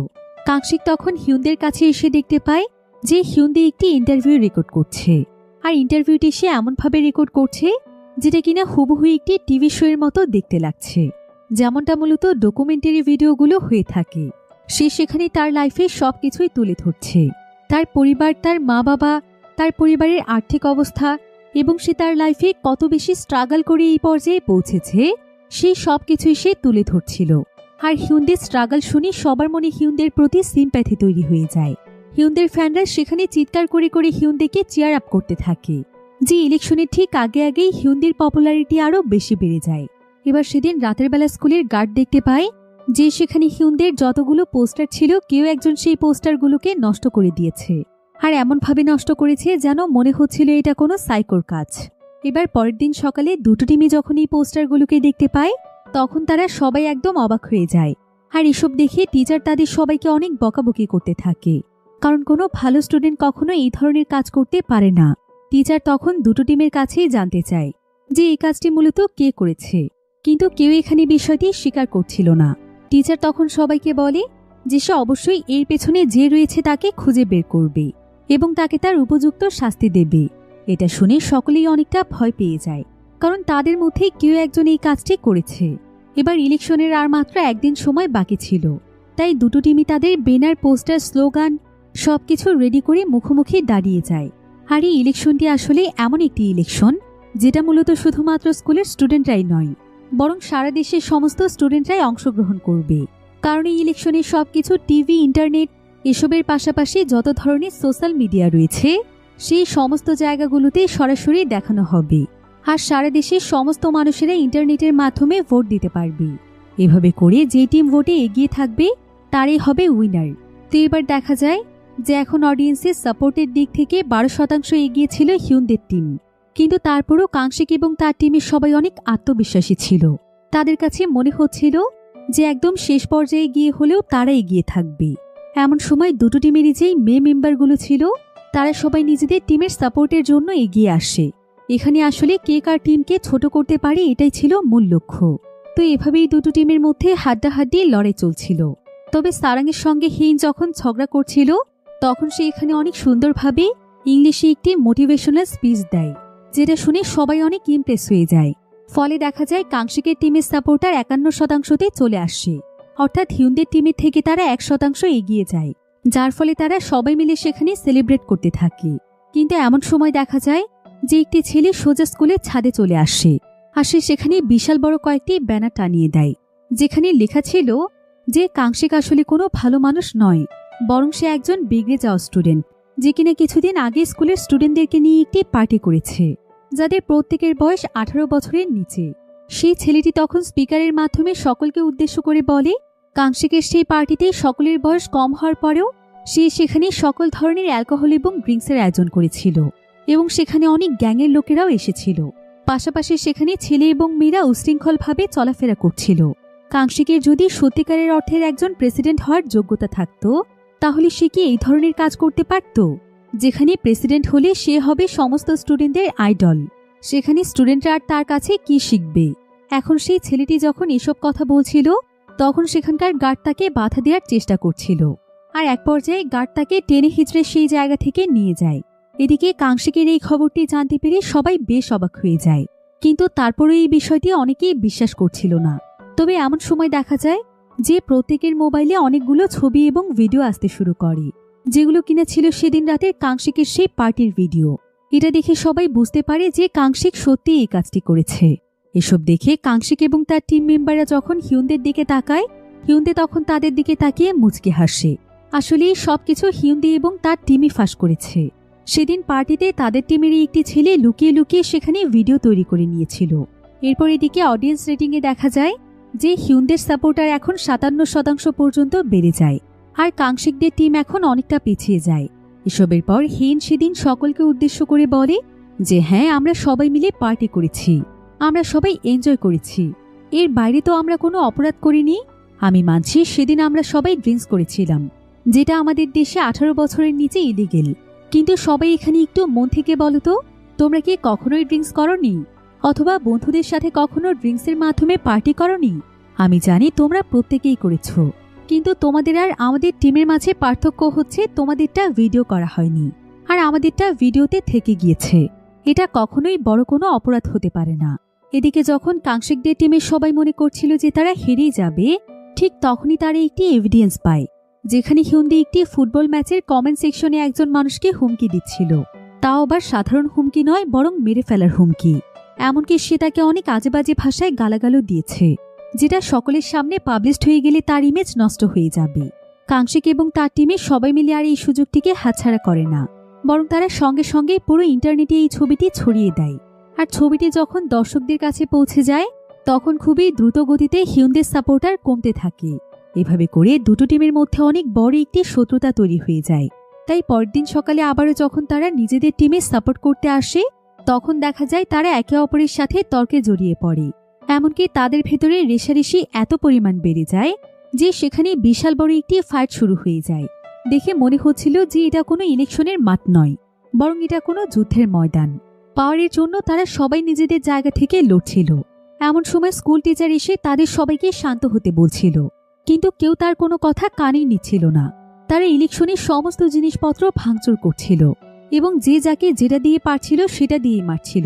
A: কাংশিক তখন হিউন্দের কাছে এসে দেখতে পায় যে হিউন্দে একটি ইন্টারভিউ রেকর্ড করছে, আর ইন্টারভিউটি সে এমনভাবে রেকর্ড করছে যেটা কিনা হুবহু একটি টিভি শো এর মতো দেখতে লাগছে, যেমনটা মূলত ডকুমেন্টারি ভিডিওগুলো হয়ে থাকে। সে সেখানে তার লাইফে সবকিছুই তুলে ধরছে, তার পরিবার, তার মা বাবা, তার পরিবারের আর্থিক অবস্থা, এবং সে তার লাইফে কত বেশি স্ট্রাগল করে এই পর্যায়ে পৌঁছেছে সেই সবকিছুই সে তুলে ধরছিল। আর হিউন্দের স্ট্রাগল শুনে সবার মনে হিউন্দের প্রতি সিম্প্যাথি তৈরি হয়ে যায়। হিউন্দের ফ্যানরা সেখানে চিৎকার করে করে হিউন্দেকে চিয়ার আপ করতে থাকে, যে ইলেকশনের ঠিক আগে আগেই হিউন্দের পপুলারিটি আরও বেশি বেড়ে যায়। এবার সেদিন রাতের বেলা স্কুলের গার্ড দেখতে পায় যে সেখানে হিউন্দের যতগুলো পোস্টার ছিল কেউ একজন সেই পোস্টারগুলোকে নষ্ট করে দিয়েছে, আর এমনভাবে নষ্ট করেছে যেন মনে হচ্ছিল এটা কোনো সাইকোর কাজ। এবার পরের দিন সকালে দুটো টিমই যখন এই পোস্টারগুলোকে দেখতে পায়, তখন তারা সবাই একদম অবাক হয়ে যায়। আর এসব দেখে টিচার তাদের সবাইকে অনেক বকাবকি করতে থাকে, কারণ কোনো ভালো স্টুডেন্ট কখনো এই ধরনের কাজ করতে পারে না। টিচার তখন দুটো টিমের কাছেই জানতে চায় যে এই কাজটি মূলত কে করেছে, কিন্তু কেউ এখানে বিষয়টি স্বীকার করছিল না। টিচার তখন সবাইকে বলে যে সে অবশ্যই এর পেছনে যে রয়েছে তাকে খুঁজে বের করবে এবং তাকে তার উপযুক্ত শাস্তি দেবে। এটা শুনে সকলেই অনেকটা ভয় পেয়ে যায়, কারণ তাদের মধ্যে কেউ একজন এই কাজটি করেছে। এবার ইলেকশনের আর মাত্র একদিন সময় বাকি ছিল, তাই দুটো টিমই তাদের ব্যানার, পোস্টার, স্লোগান সবকিছু রেডি করে মুখোমুখি দাঁড়িয়ে যায়। আর এই ইলেকশনটি আসলে এমন একটি ইলেকশন যেটা মূলত শুধুমাত্র স্কুলের স্টুডেন্টরাই নয়, বরং সারা দেশের সমস্ত স্টুডেন্টরাই অংশগ্রহণ করবে। কারণ এই ইলেকশনের সবকিছু টিভি, ইন্টারনেট এসবের পাশাপাশি যত ধরনের সোশ্যাল মিডিয়া রয়েছে সেই সমস্ত জায়গাগুলোতে সরাসরি দেখানো হবে, আর সারা দেশের সমস্ত মানুষেরা ইন্টারনেটের মাধ্যমে ভোট দিতে পারবে। এভাবে করে যে টিম ভোটে এগিয়ে থাকবে তারই হবে উইনার। তো এবার দেখা যায় যে এখন অডিয়েন্সের সাপোর্টের দিক থেকে 12% এগিয়ে ছিল হিউন্দের টিম, কিন্তু তারপরও কাংশিক এবং তার টিমের সবাই অনেক আত্মবিশ্বাসী ছিল। তাদের কাছে মনে হচ্ছিল যে একদম শেষ পর্যায়ে গিয়ে হলেও তারা এগিয়ে থাকবে। এমন সময় দুটো টিমেরই যেই মেয়ে মেম্বারগুলো ছিল তারা সবাই নিজেদের টিমের সাপোর্টের জন্য এগিয়ে আসে। এখানে আসলে কে কার টিমকে ছোট করতে পারে এটাই ছিল মূল লক্ষ্য। তো এভাবেই দুটো টিমের মধ্যে হাড্ডাহাড্ডি লড়াই চলছিল। তবে সারাংয়ের সঙ্গে হিন যখন ঝগড়া করছিল তখন সে এখানে অনেক সুন্দরভাবে ইংলিশে একটি মোটিভেশনাল স্পিচ দেয়, যেটা শুনে সবাই অনেক ইমপ্রেস হয়ে যায়। ফলে দেখা যায় কাংশিকের টিমের সাপোর্টার 51%তে চলে আসে, অর্থাৎ হিউনদের টিমের থেকে তারা 1% এগিয়ে যায়, যার ফলে তারা সবাই মিলে সেখানে সেলিব্রেট করতে থাকে। কিন্তু এমন সময় দেখা যায় যে একটি ছেলে সোজা স্কুলের ছাদে চলে আসে সেখানে বিশাল বড় কয়েকটি ব্যানার টানিয়ে দেয়, যেখানে লেখা ছিল যে কাংশিক আসলে কোনো ভালো মানুষ নয়, বরং সে একজন বিগড়ে যাওয়া স্টুডেন্ট, যে কিনা কিছুদিন আগে স্কুলের স্টুডেন্টদেরকে নিয়ে একটি পার্টি করেছে, যাদের প্রত্যেকের বয়স 18 বছরের নিচে। সেই ছেলেটি তখন স্পিকারের মাধ্যমে সকলকে উদ্দেশ্য করে বলে কাংশিকের সেই পার্টিতে সকলের বয়স কম হওয়ার পরেও সে সেখানে সকল ধরনের অ্যালকোহল এবং ড্রিঙ্কসের আয়োজন করেছিল, এবং সেখানে অনেক গ্যাংয়ের লোকেরাও এসেছিল। পাশাপাশি সেখানে ছেলে এবং মেয়েরা উশৃঙ্খলভাবে চলাফেরা করছিল। কাংশিকের যদি সত্যিকারের অর্থের একজন প্রেসিডেন্ট হওয়ার যোগ্যতা থাকত, তাহলে সে কি এই ধরনের কাজ করতে পারত? যেখানে প্রেসিডেন্ট হলে সে হবে সমস্ত স্টুডেন্টদের আইডল, সেখানে স্টুডেন্টরা আর তার কাছে কি শিখবে? এখন সেই ছেলেটি যখন এসব কথা বলছিল, তখন সেখানকার গার্ড তাকে বাধা দেওয়ার চেষ্টা করছিল, আর এক পর্যায়ে গার্ড তাকে টেনে হিচড়ে সেই জায়গা থেকে নিয়ে যায়। এদিকে কাংশিকের এই খবরটি জানতে পেরে সবাই বেশ অবাক হয়ে যায়, কিন্তু তারপরে এই বিষয়টি অনেকেই বিশ্বাস করছিল না। তবে এমন সময় দেখা যায় যে প্রত্যেকের মোবাইলে অনেকগুলো ছবি এবং ভিডিও আসতে শুরু করে, যেগুলো কিনা ছিল সেদিন রাতের কাংশিকের সেই পার্টির ভিডিও। এটা দেখে সবাই বুঝতে পারে যে কাংশিক সত্যি এই কাজটি করেছে। এসব দেখে কাংশিক এবং তার টিম মেম্বাররা যখন হিউনদের দিকে তাকায়, হিউনদে তখন তাদের দিকে তাকিয়ে মুচকি হাসে। আসলে সবকিছু হিউনদে এবং তার টিমই ফাঁস করেছে। সেদিন পার্টিতে তাদের টিমেরই একটি ছেলে লুকিয়ে লুকিয়ে সেখানে ভিডিও তৈরি করে নিয়েছিল। এরপর এদিকে অডিয়েন্স রেটিংয়ে দেখা যায় যে হিউনদের সাপোর্টার এখন 57% পর্যন্ত বেড়ে যায়, আর কাংশিকদের টিম এখন অনেকটা পিছিয়ে যায়। এসবের পর হিন সেদিন সকলকে উদ্দেশ্য করে বলে যে হ্যাঁ, আমরা সবাই মিলে পার্টি করেছি, আমরা সবাই এনজয় করেছি, এর বাইরে তো আমরা কোনো অপরাধ করিনি। আমি মানছি সেদিন আমরা সবাই ড্রিঙ্কস করেছিলাম, যেটা আমাদের দেশে 18 বছরের নিচে ইলিগেল। কিন্তু সবাই এখানে একটু মন থেকে বলো তো, তোমরা কি কখনোই ড্রিঙ্কস করনি? অথবা বন্ধুদের সাথে কখনো ড্রিঙ্কসের মাধ্যমে পার্টি করনি? আমি জানি তোমরা প্রত্যেকেই করেছ, কিন্তু তোমাদের আর আমাদের টিমের মাঝে পার্থক্য হচ্ছে তোমাদেরটা ভিডিও করা হয়নি, আর আমাদেরটা ভিডিওতে থেকে গিয়েছে। এটা কখনোই বড় কোনো অপরাধ হতে পারে না। এদিকে যখন কাংশিকদের টিমের সবাই মনে করছিল যে তারা হেরেই যাবে, ঠিক তখনই তারা একটি এভিডেন্স পায়, যেখানে হিউনদে একটি ফুটবল ম্যাচের কমেন্ট সেকশনে একজন মানুষকে হুমকি দিচ্ছিল। তাও আবার সাধারণ হুমকি নয়, বরং মেরে ফেলার হুমকি। এমনকি সে তাকে অনেক আজেবাজে ভাষায় গালাগালও দিয়েছে, যেটা সকলের সামনে পাবলিশড হয়ে গেলে তার ইমেজ নষ্ট হয়ে যাবে। কাংশিক এবং তার টিমের সবাই মিলে আর এই সুযোগটিকে হাতছাড়া করে না, বরং তারা সঙ্গে সঙ্গে পুরো ইন্টারনেটে এই ছবিটি ছড়িয়ে দেয়। আর ছবিটি যখন দর্শকদের কাছে পৌঁছে যায়, তখন খুবই দ্রুত গতিতে হিউনদের সাপোর্টার কমতে থাকে। এভাবে করে দুটো টিমের মধ্যে অনেক বড় একটি শত্রুতা তৈরি হয়ে যায়। তাই পরের দিন সকালে আবারও যখন তারা নিজেদের টিমে সাপোর্ট করতে আসে, তখন দেখা যায় তারা একে অপরের সাথে তর্কে জড়িয়ে পড়ে। এমনকি তাদের ভেতরে রেষারেষি এত পরিমাণ বেড়ে যায় যে সেখানে বিশাল বড় একটি ফাইট শুরু হয়ে যায়। দেখে মনে হচ্ছিল যে এটা কোনো ইলেকশনের মাঠ নয়, বরং এটা কোনো যুদ্ধের ময়দান। পাওয়ারের জন্য তারা সবাই নিজেদের জায়গা থেকে লড়ছিল। এমন সময় স্কুল টিচার এসে তাদের সবাইকে শান্ত হতে বলছিল, কিন্তু কেউ তার কোনো কথা কানেই নিচ্ছিল না। তারা ইলেকশনের সমস্ত জিনিসপত্র ভাঙচুর করছিল এবং যে যাকে যেটা দিয়ে পারছিল সেটা দিয়েই মারছিল।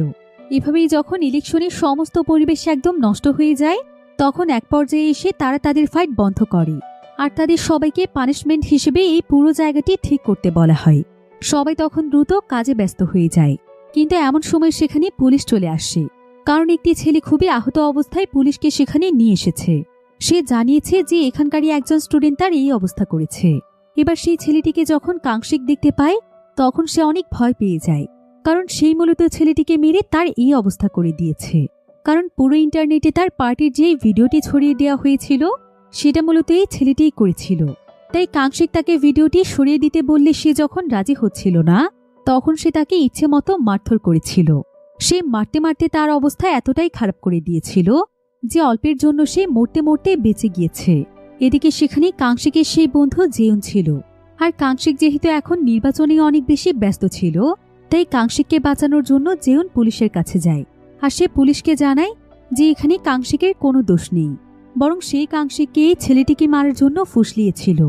A: এভাবেই যখন ইলেকশনের সমস্ত পরিবেশ একদম নষ্ট হয়ে যায়, তখন এক পর্যায়ে এসে তারা তাদের ফাইট বন্ধ করে, আর তাদের সবাইকে পানিশমেন্ট হিসেবে এই পুরো জায়গাটি ঠিক করতে বলা হয়। সবাই তখন দ্রুত কাজে ব্যস্ত হয়ে যায়। কিন্তু এমন সময় সেখানে পুলিশ চলে আসে, কারণ একটি ছেলে খুবই আহত অবস্থায় পুলিশকে সেখানে নিয়ে এসেছে। সে জানিয়েছে যে এখানকারই একজন স্টুডেন্ট তার এই অবস্থা করেছে। এবার সেই ছেলেটিকে যখন কাংশিক দেখতে পায়, তখন সে অনেক ভয় পেয়ে যায়, কারণ সেই মূলত ছেলেটিকে মেরে তার এই অবস্থা করে দিয়েছে। কারণ পুরো ইন্টারনেটে তার পার্টির যে ভিডিওটি ছড়িয়ে দেওয়া হয়েছিল, সেটা মূলত এই ছেলেটিই করেছিল। তাই কাংশিক তাকে ভিডিওটি সরিয়ে দিতে বললে সে যখন রাজি হচ্ছিল না, তখন সে তাকে ইচ্ছে মতো মারধর করেছিল। সে মারতে মারতে তার অবস্থা এতটাই খারাপ করে দিয়েছিল যে অল্পের জন্য সে মরতে মরতে বেঁচে গিয়েছে। এদিকে সেখানে কাংশিকের সেই বন্ধু জেউন ছিল, আর কাংশিক যেহেতু এখন নির্বাচনে অনেক বেশি ব্যস্ত ছিল, তাই কাংশিককে বাঁচানোর জন্য জেউন পুলিশের কাছে যায়। আর সে পুলিশকে জানায় যে এখানে কাংশিকের কোনো দোষ নেই, বরং সেই কাংশিককে এই ছেলেটিকে মারার জন্য ফুসলিয়েছিল।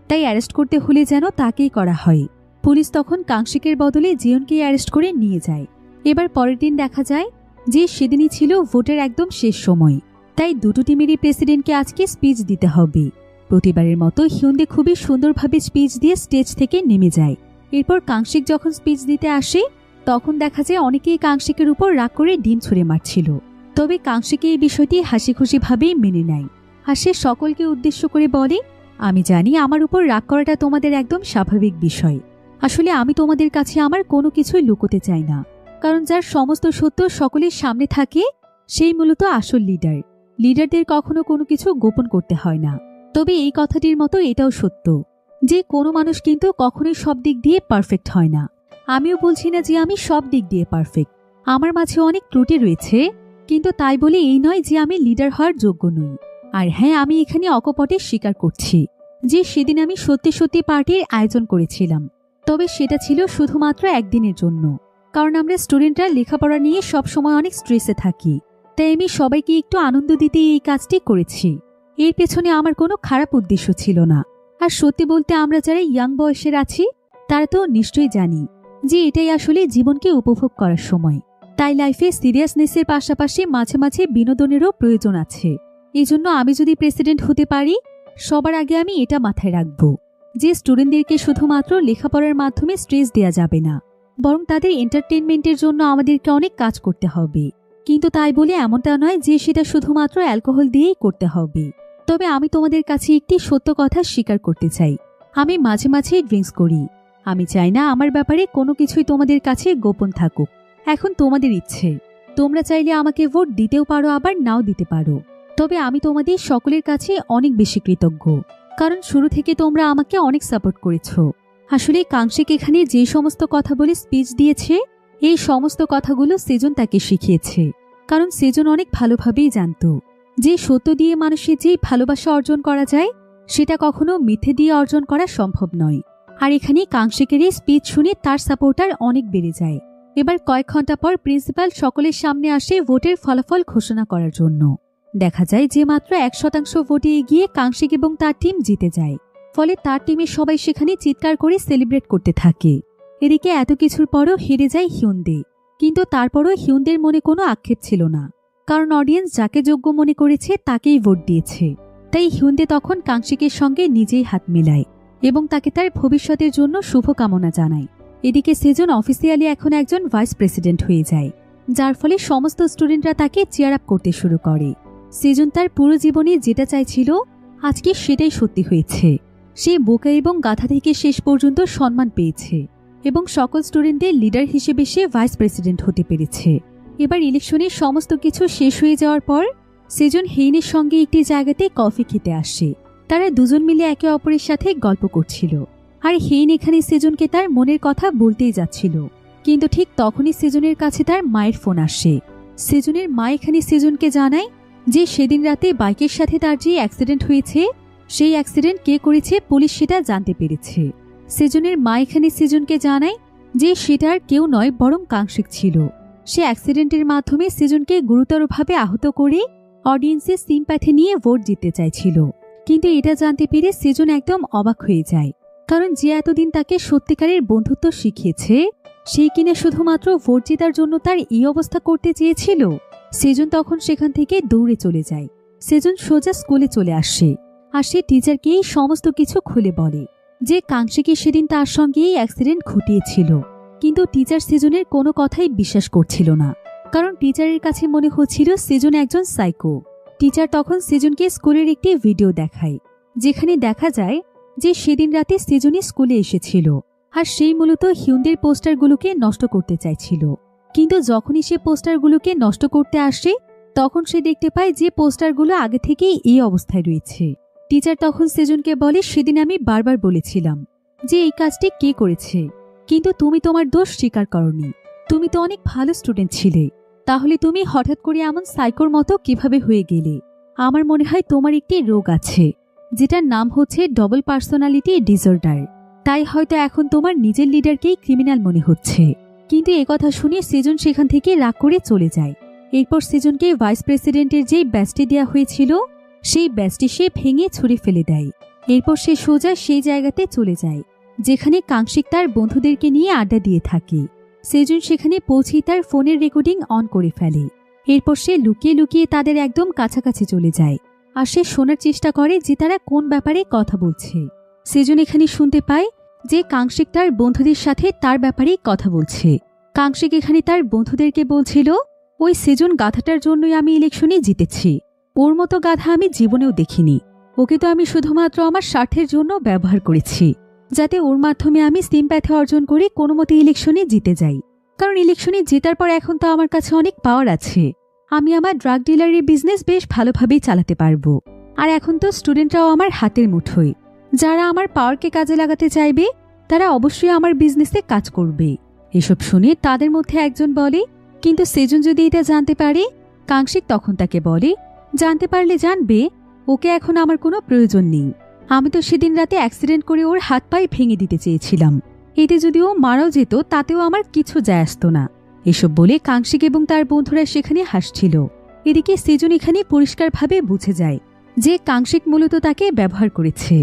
A: তাই অ্যারেস্ট করতে হলে যেন তাকেই করা হয়। পুলিশ তখন কাংশিকের বদলে জিয়নকে অ্যারেস্ট করে নিয়ে যায়। এবার পরের দিন দেখা যায় যে সেদিনই ছিল ভোটের একদম শেষ সময়, তাই দুটো টিমেরই প্রেসিডেন্টকে আজকে স্পিচ দিতে হবে। প্রতিবারের মতো হিউন্দে খুবই সুন্দরভাবে স্পিচ দিয়ে স্টেজ থেকে নেমে যায়। এরপর কাংশিক যখন স্পিচ দিতে আসে তখন দেখা যায় অনেকেই কাংশিকের উপর রাগ করে ডিম ছুঁড়ে মারছিল, তবে কাংশিকে এই বিষয়টি হাসি খুশিভাবেই মেনে নেয়। আর সে সকলকে উদ্দেশ্য করে বলে, আমি জানি আমার উপর রাগ করাটা তোমাদের একদম স্বাভাবিক বিষয়। আসলে আমি তোমাদের কাছে আমার কোনো কিছুই লুকোতে চাই না, কারণ যার সমস্ত সত্য সকলের সামনে থাকে সেই মূলত আসল লিডার। লিডারদের কখনো কোনো কিছু গোপন করতে হয় না। তবে এই কথাটির মতো এটাও সত্য যে কোনো মানুষ কিন্তু কখনোই সব দিক দিয়ে পারফেক্ট হয় না। আমিও বলছি না যে আমি সব দিক দিয়ে পারফেক্ট, আমার মাঝে অনেক ত্রুটি রয়েছে, কিন্তু তাই বলে এই নয় যে আমি লিডার হওয়ার যোগ্য নই। আর হ্যাঁ, আমি এখানে অকপটে স্বীকার করছি যে সেদিন আমি সত্যি সত্যি পার্টির আয়োজন করেছিলাম, তবে সেটা ছিল শুধুমাত্র একদিনের জন্য, কারণ আমরা স্টুডেন্টরা লেখাপড়া নিয়ে সবসময় অনেক স্ট্রেসে থাকি, তাই আমি সবাইকে একটু আনন্দ দিতে এই কাজটি করেছি। এর পেছনে আমার কোনো খারাপ উদ্দেশ্য ছিল না। আর সত্যি বলতে আমরা যারা ইয়াং বয়সের আছি তারা তো নিশ্চয়ই জানি যে এটাই আসলে জীবনকে উপভোগ করার সময়, তাই লাইফে সিরিয়াসনেসের পাশাপাশি মাঝে মাঝে বিনোদনেরও প্রয়োজন আছে। এজন্য আমি যদি প্রেসিডেন্ট হতে পারি সবার আগে আমি এটা মাথায় রাখব যে স্টুডেন্টদেরকে শুধুমাত্র লেখাপড়ার মাধ্যমে স্ট্রেস দেওয়া যাবে না, বরং তাদের এন্টারটেনমেন্টের জন্য আমাদেরকে অনেক কাজ করতে হবে। কিন্তু তাই বলে এমনটা নয় যে সেটা শুধুমাত্র অ্যালকোহল দিয়েই করতে হবে। তবে আমি তোমাদের কাছে একটি সত্য কথা স্বীকার করতে চাই, আমি মাঝে মাঝেই ড্রিঙ্কস করি। আমি চাই না আমার ব্যাপারে কোনো কিছুই তোমাদের কাছে গোপন থাকুক। এখন তোমাদের ইচ্ছে, তোমরা চাইলে আমাকে ভোট দিতেও পারো, আবার নাও দিতে পারো। তবে আমি তোমাদের সকলের কাছে অনেক বেশি কৃতজ্ঞ, কারণ শুরু থেকে তোমরা আমাকে অনেক সাপোর্ট করেছো। আসলে কাংশিক এখানে যে সমস্ত কথা বলে স্পিচ দিয়েছে এই সমস্ত কথাগুলো সেজন তাকে শিখিয়েছে, কারণ সেজন অনেক ভালোভাবেই জানতো যে সত্য দিয়ে মানুষের যেই ভালোবাসা অর্জন করা যায় সেটা কখনো মিথ্যে দিয়ে অর্জন করা সম্ভব নয়। আর এখানে কাংশিকের এই স্পিচ শুনে তার সাপোর্টার অনেক বেড়ে যায়। এবার কয়েক ঘন্টা পর প্রিন্সিপাল সকলের সামনে আসে ভোটের ফলাফল ঘোষণা করার জন্য। দেখা যায় যে মাত্র 1% ভোটে এগিয়ে কাংশিক এবং তার টিম জিতে যায়। ফলে তার টিমের সবাই সেখানে চিৎকার করে সেলিব্রেট করতে থাকে। এদিকে এত কিছুর পরও হেরে যায় হিউন্দে, কিন্তু তারপরও হিউন্দের মনে কোনো আক্ষেপ ছিল না, কারণ অডিয়েন্স যাকে যোগ্য মনে করেছে তাকেই ভোট দিয়েছে। তাই হিউন্দে তখন কাংশিকের সঙ্গে নিজেই হাত মেলায় এবং তাকে তার ভবিষ্যতের জন্য শুভকামনা জানায়। এদিকে সেজন অফিসিয়ালি এখন একজন ভাইস প্রেসিডেন্ট হয়ে যায়, যার ফলে সমস্ত স্টুডেন্টরা তাকে চিয়ার আপ করতে শুরু করে। সেজন তার পুরো জীবনে যেটা চাইছিল আজকে সেটাই সত্যি হয়েছে। সে বোকা এবং গাধা থেকে শেষ পর্যন্ত সম্মান পেয়েছে এবং সকল স্টুডেন্টদের লিডার হিসেবে সে ভাইস প্রেসিডেন্ট হতে পেরেছে। এবার ইলেকশনের সমস্ত কিছু শেষ হয়ে যাওয়ার পর সেজন হেইনের সঙ্গে একটি জায়গাতে কফি খেতে আসে। তারা দুজন মিলে একে অপরের সাথে গল্প করছিল, আর হেইন এখানে সেজনকে তার মনের কথা বলতেই যাচ্ছিল, কিন্তু ঠিক তখনই সেজনের কাছে তার মায়ের ফোন আসে। সেজনের মা এখানে সেজনকে জানায় যে সেদিন রাতে বাইকের সাথে তার যে অ্যাক্সিডেন্ট হয়েছে সেই অ্যাক্সিডেন্ট কে করেছে পুলিশ সেটা জানতে পেরেছে। সেজনের মা এখানে সেজনকে জানায় যে সেটা আর কেউ নয় বরং কাংশিক ছিল। সে অ্যাক্সিডেন্টের মাধ্যমে সেজনকে গুরুতরভাবে আহত করে অডিয়েন্সের সিম্প্যাথি নিয়ে ভোট জিততে চাইছিল। কিন্তু এটা জানতে পেরে সেজন একদম অবাক হয়ে যায়, কারণ যে এতদিন তাকে সত্যিকারের বন্ধুত্ব শিখিয়েছে সেই কিনা শুধুমাত্র ভোট জেতার জন্য তার এই অবস্থা করতে চেয়েছিল। সেজন তখন সেখান থেকে দৌড়ে চলে যায়। সেজন সোজা স্কুলে চলে আসে আর সে টিচারকে এই সমস্ত কিছু খুলে বলে যে কাংশিকে সেদিন তার সঙ্গে এই অ্যাক্সিডেন্ট ঘটিয়েছিল। কিন্তু টিচার সেজনের কোনো কথাই বিশ্বাস করছিল না, কারণ টিচারের কাছে মনে হচ্ছিল সেজন একজন সাইকো। টিচার তখন সেজনকে স্কুলের একটি ভিডিও দেখায়, যেখানে দেখা যায় যে সেদিন রাতে সেজনই স্কুলে এসেছিল আর সেই মূলত হিউন্দের পোস্টারগুলোকে নষ্ট করতে চাইছিল। কিন্তু যখনই সে পোস্টারগুলোকে নষ্ট করতে আসে তখন সে দেখতে পায় যে পোস্টারগুলো আগে থেকেই এই অবস্থায় রয়েছে। টিচার তখন সেজনকে বলে, সেদিন আমি বারবার বলেছিলাম যে এই কাজটি কে করেছে, কিন্তু তুমি তোমার দোষ স্বীকার করনি। তুমি তো অনেক ভালো স্টুডেন্ট ছিলে, তাহলে তুমি হঠাৎ করে এমন সাইকোর মতো কিভাবে হয়ে গেলে? আমার মনে হয় তোমার একটি রোগ আছে যেটার নাম হচ্ছে ডবল পার্সোনালিটি ডিসঅর্ডার। তাই হয়তো এখন তোমার নিজের লিডারকেই ক্রিমিনাল মনে হচ্ছে। কিন্তু একথা শুনে সেজন সেখান থেকে রাগ করে চলে যায়। এরপর সেজনকে ভাইস প্রেসিডেন্টের যেই ব্যাজটি দেওয়া হয়েছিল সেই ব্যাজটি সে ভেঙে ছুঁড়ে ফেলে দেয়। এরপর সে সোজা সেই জায়গাতে চলে যায় যেখানে কাংশিক তার বন্ধুদেরকে নিয়ে আড্ডা দিয়ে থাকে। সেজন সেখানে পৌঁছেই তার ফোনের রেকর্ডিং অন করে ফেলে। এরপর সে লুকিয়ে লুকিয়ে তাদের একদম কাছাকাছি চলে যায় আর সে শোনার চেষ্টা করে যে তারা কোন ব্যাপারে কথা বলছে। সেজন এখানে শুনতে পায় যে কাংশিক তার বন্ধুদের সাথে তার ব্যাপারেই কথা বলছে। কাংশিক এখানে তার বন্ধুদেরকে বলছিল, ওই সেজন গাধাটার জন্যই আমি ইলেকশনে জিতেছি। ওর মতো গাধা আমি জীবনেও দেখিনি। ওকে তো আমি শুধুমাত্র আমার স্বার্থের জন্য ব্যবহার করেছি, যাতে ওর মাধ্যমে আমি সিম্প্যাথি অর্জন করে কোনো মতে ইলেকশনে জিতে যাই। কারণ ইলেকশনে জেতার পর এখন তো আমার কাছে অনেক পাওয়ার আছে। আমি আমার ড্রাগ ডিলারের বিজনেস বেশ ভালোভাবেই চালাতে পারবো। আর এখন তো স্টুডেন্টরাও আমার হাতের মুঠোয়। যারা আমার পাওয়ারকে কাজে লাগাতে চাইবে তারা অবশ্যই আমার বিজনেসে কাজ করবে। এসব শুনে তাদের মধ্যে একজন বলে, কিন্তু সেজন যদি এটা জানতে পারে? কাংশিক তখন তাকে বলে, জানতে পারলে জানবে, ওকে এখন আমার কোনো প্রয়োজন নেই। আমি তো সেদিন রাতে অ্যাক্সিডেন্ট করে ওর হাত পায়ে ভেঙে দিতে চেয়েছিলাম। এতে যদি ও মারাও যেত তাতেও আমার কিছু যায় আসতো না। এসব বলে কাংশিক এবং তার বন্ধুরা সেখানে হাসছিল। এদিকে সেজন এখানে পরিষ্কারভাবে বুঝে যায় যে কাংশিক মূলত তাকে ব্যবহার করেছে।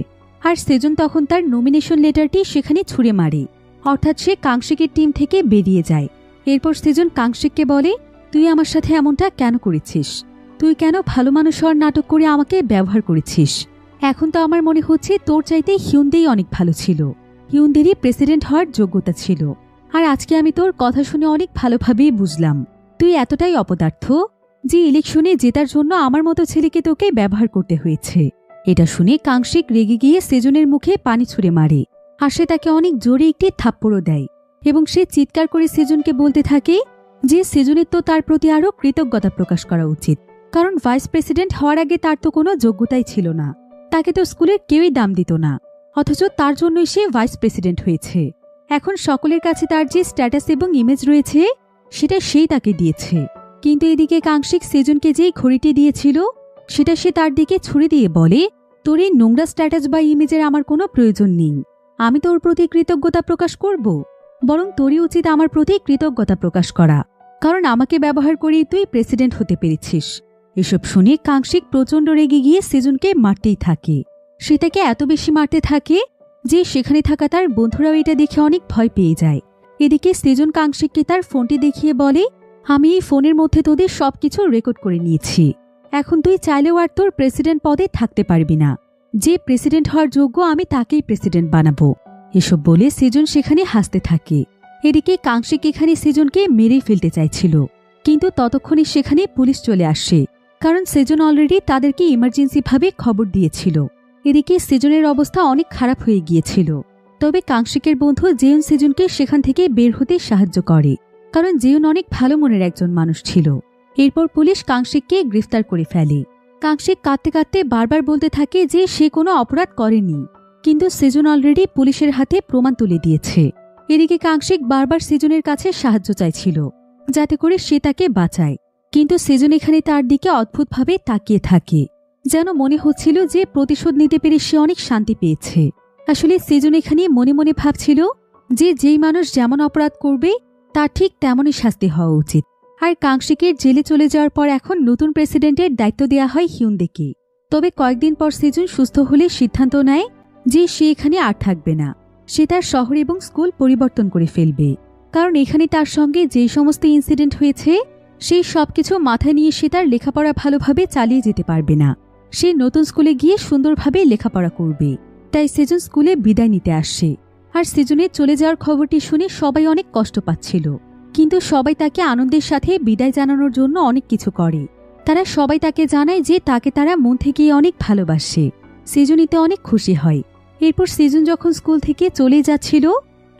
A: আর সেজন তখন তার নমিনেশন লেটারটি সেখানে ছুঁড়ে মারে, অর্থাৎ সে কাংশিকের টিম থেকে বেরিয়ে যায়। এরপর সেজন কাংশিককে বলে, তুই আমার সাথে এমনটা কেন করেছিস? তুই কেন ভালো মানুষ হওয়ার নাটক করে আমাকে ব্যবহার করেছিস? এখন তো আমার মনে হচ্ছে তোর চাইতে হিউন্দেই অনেক ভালো ছিল। হিউন্দেরই প্রেসিডেন্ট হওয়ার যোগ্যতা ছিল। আর আজকে আমি তোর কথা শুনে অনেক ভালোভাবেই বুঝলাম তুই এতটাই অপদার্থ যে ইলেকশনে জেতার জন্য আমার মতো ছেলেকে তোকে ব্যবহার করতে হয়েছে। এটা শুনে কাংশিক রেগে গিয়ে সেজনের মুখে পানি ছুঁড়ে মারে আর সে তাকে অনেক জোরে একটি থাপ্পড়ও দেয় এবং সে চিৎকার করে সেজনকে বলতে থাকে যে সেজনের তো তার প্রতি আরও কৃতজ্ঞতা প্রকাশ করা উচিত, কারণ ভাইস প্রেসিডেন্ট হওয়ার আগে তার তো কোনো যোগ্যতাই ছিল না। তাকে তো স্কুলের কেউই দাম দিত না, অথচ তার জন্যই সে ভাইস প্রেসিডেন্ট হয়েছে। এখন সকলের কাছে তার যে স্ট্যাটাস এবং ইমেজ রয়েছে সেটা সেই তাকে দিয়েছে। কিন্তু এদিকে কাংশিক সেজনকে যেই ঘড়িটি দিয়েছিল সেটা সে তার দিকে ছুড়ে দিয়ে বলে, তোর এই নোংরা স্ট্যাটাস বা ইমেজের আমার কোনো প্রয়োজন নেই। আমি তোর প্রতি কৃতজ্ঞতা প্রকাশ করব, বরং তোরই উচিত আমার প্রতি কৃতজ্ঞতা প্রকাশ করা, কারণ আমাকে ব্যবহার করেই তুই প্রেসিডেন্ট হতে পেরেছিস। এসব শুনে কাংশিক প্রচণ্ড রেগে গিয়ে সেজনকে মারতেই থাকে। সে তাকে এত বেশি মারতে থাকে যে সেখানে থাকা তার বন্ধুরাও এটা দেখে অনেক ভয় পেয়ে যায়। এদিকে সেজন কাংশিককে তার ফোনটি দেখিয়ে বলে, আমি এই ফোনের মধ্যে তোদের সবকিছু রেকর্ড করে নিয়েছি। এখন তুই চাইলেও আর তোর প্রেসিডেন্ট পদে থাকতে পারবি না। যে প্রেসিডেন্ট হওয়ার যোগ্য আমি তাকেই প্রেসিডেন্ট বানাবো। এসব বলে সেজন সেখানে হাসতে থাকে। এদিকে কাংশিক এখানে সেজনকে মেরেই ফেলতে চাইছিল, কিন্তু ততক্ষণে সেখানে পুলিশ চলে আসে, কারণ সেজন অলরেডি তাদেরকে ইমার্জেন্সিভাবে খবর দিয়েছিল। এদিকে সেজনের অবস্থা অনেক খারাপ হয়ে গিয়েছিল। তবে কাংশিকের বন্ধু জেউন সেজনকে সেখান থেকে বের হতে সাহায্য করে, কারণ জেউন অনেক ভালো মনের একজন মানুষ ছিল। এরপর পুলিশ কাংশিককে গ্রেফতার করে ফেলে। কাংশিক কাঁদতে কাঁদতে বারবার বলতে থাকে যে সে কোনো অপরাধ করেনি, কিন্তু সেজন অলরেডি পুলিশের হাতে প্রমাণ তুলে দিয়েছে। এদিকে কাংশিক বারবার সেজনের কাছে সাহায্য চাইছিল যাতে করে সে তাকে বাঁচায়, কিন্তু সেজন এখানে তার দিকে অদ্ভুতভাবে তাকিয়ে থাকে, যেন মনে হচ্ছিল যে প্রতিশোধ নিতে পেরে সে অনেক শান্তি পেয়েছে। আসলে সেজন এখানে মনে মনে ভাবছিল যে যেই মানুষ যেমন অপরাধ করবে তার ঠিক তেমনই শাস্তি হওয়া উচিত। আর কাংশিকের জেলে চলে যাওয়ার পর এখন নতুন প্রেসিডেন্টের দায়িত্ব দেওয়া হয় হিউন্দেকে। তবে কয়েকদিন পর সেজন সুস্থ হলে সিদ্ধান্ত নেয় যে সে এখানে আর থাকবে না, সে তার শহর এবং স্কুল পরিবর্তন করে ফেলবে। কারণ এখানে তার সঙ্গে যে সমস্ত ইনসিডেন্ট হয়েছে সেই সবকিছু মাথায় নিয়ে সে তার লেখাপড়া ভালোভাবে চালিয়ে যেতে পারবে না। সে নতুন স্কুলে গিয়ে সুন্দরভাবে লেখাপড়া করবে। তাই সেজন স্কুলে বিদায় নিতে আসে। আর সেজনের চলে যাওয়ার খবরটি শুনে সবাই অনেক কষ্ট পাচ্ছিল, কিন্তু সবাই তাকে আনন্দের সাথে বিদায় জানানোর জন্য অনেক কিছু করে। তারা সবাই তাকে জানায় যে তাকে তারা মন থেকে অনেক ভালোবাসে। সেজন এতে অনেক খুশি হয়। এরপর সেজন যখন স্কুল থেকে চলে যাচ্ছিল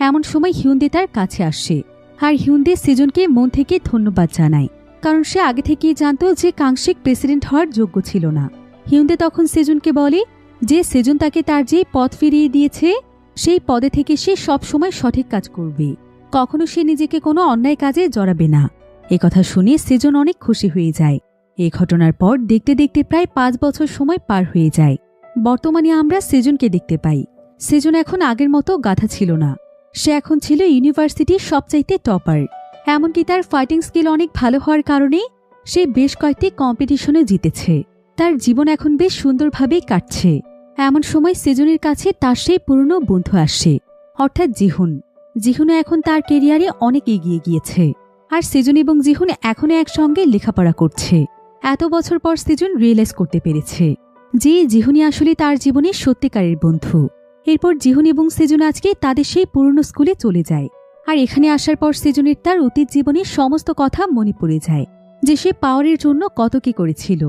A: এমন সময় হিউন্দে তার কাছে আসে, আর হিউন্দে সেজনকে মন থেকে ধন্যবাদ জানায়, কারণ সে আগে থেকেই জানত যে কাংশিক প্রেসিডেন্ট হওয়ার যোগ্য ছিল না। হিউন্দে তখন সেজনকে বলে যে সেজন তাকে তার যে পদ ফিরিয়ে দিয়েছে সেই পদে থেকে সে সব সময় সঠিক কাজ করবে, কখনো সে নিজেকে কোনো অন্যায় কাজে জড়াবে না। একথা শুনে সেজন অনেক খুশি হয়ে যায়। এই ঘটনার পর দেখতে দেখতে প্রায় 5 বছর সময় পার হয়ে যায়। বর্তমানে আমরা সেজনকে দেখতে পাই। সেজন এখন আগের মতো গাধা ছিল না, সে এখন ছিল ইউনিভার্সিটির সবচাইতে টপার। এমনকি তার ফাইটিং স্কিল অনেক ভালো হওয়ার কারণে সে বেশ কয়েকটি কম্পিটিশনে জিতেছে। তার জীবন এখন বেশ সুন্দরভাবেই কাটছে। এমন সময় সেজনের কাছে তার সেই পুরনো বন্ধু আসে। অর্থাৎ জিহুন। জিহুনও এখন তার কেরিয়ারে অনেক এগিয়ে গিয়েছে, আর সেজন এবং জিহুন এখনও একসঙ্গে লেখাপড়া করছে। এত বছর পর সেজন রিয়েলাইজ করতে পেরেছে যে জিহুনই আসলে তার জীবনের সত্যিকারের বন্ধু। এরপর জিহুন এবং সেজন আজকে তাদের সেই পুরনো স্কুলে চলে যায়, আর এখানে আসার পর সেজনের তার অতীত জীবনের সমস্ত কথা মনে পড়ে যায়, যে সে পাওয়ারের জন্য কত কি করেছিল।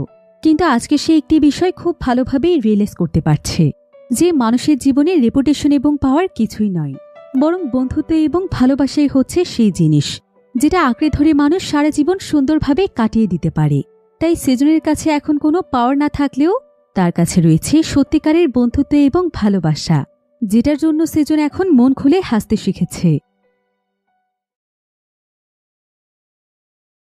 A: কিন্তু আজকে সে একটি বিষয় খুব ভালোভাবেই রিয়েলাইজ করতে পারছে, যে মানুষের জীবনে রেপুটেশন এবং পাওয়ার কিছুই নয়, বরং বন্ধুত্ব এবং ভালোবাসাই হচ্ছে সেই জিনিস যেটা আঁকড়ে ধরে মানুষ সারা জীবন সুন্দরভাবে কাটিয়ে দিতে পারে। তাই সেজনের কাছে এখন কোনো পাওয়ার না থাকলেও তার কাছে রয়েছে সত্যিকারের বন্ধুত্ব এবং ভালোবাসা, যেটার জন্য সেজন এখন মন খুলে হাসতে শিখেছে।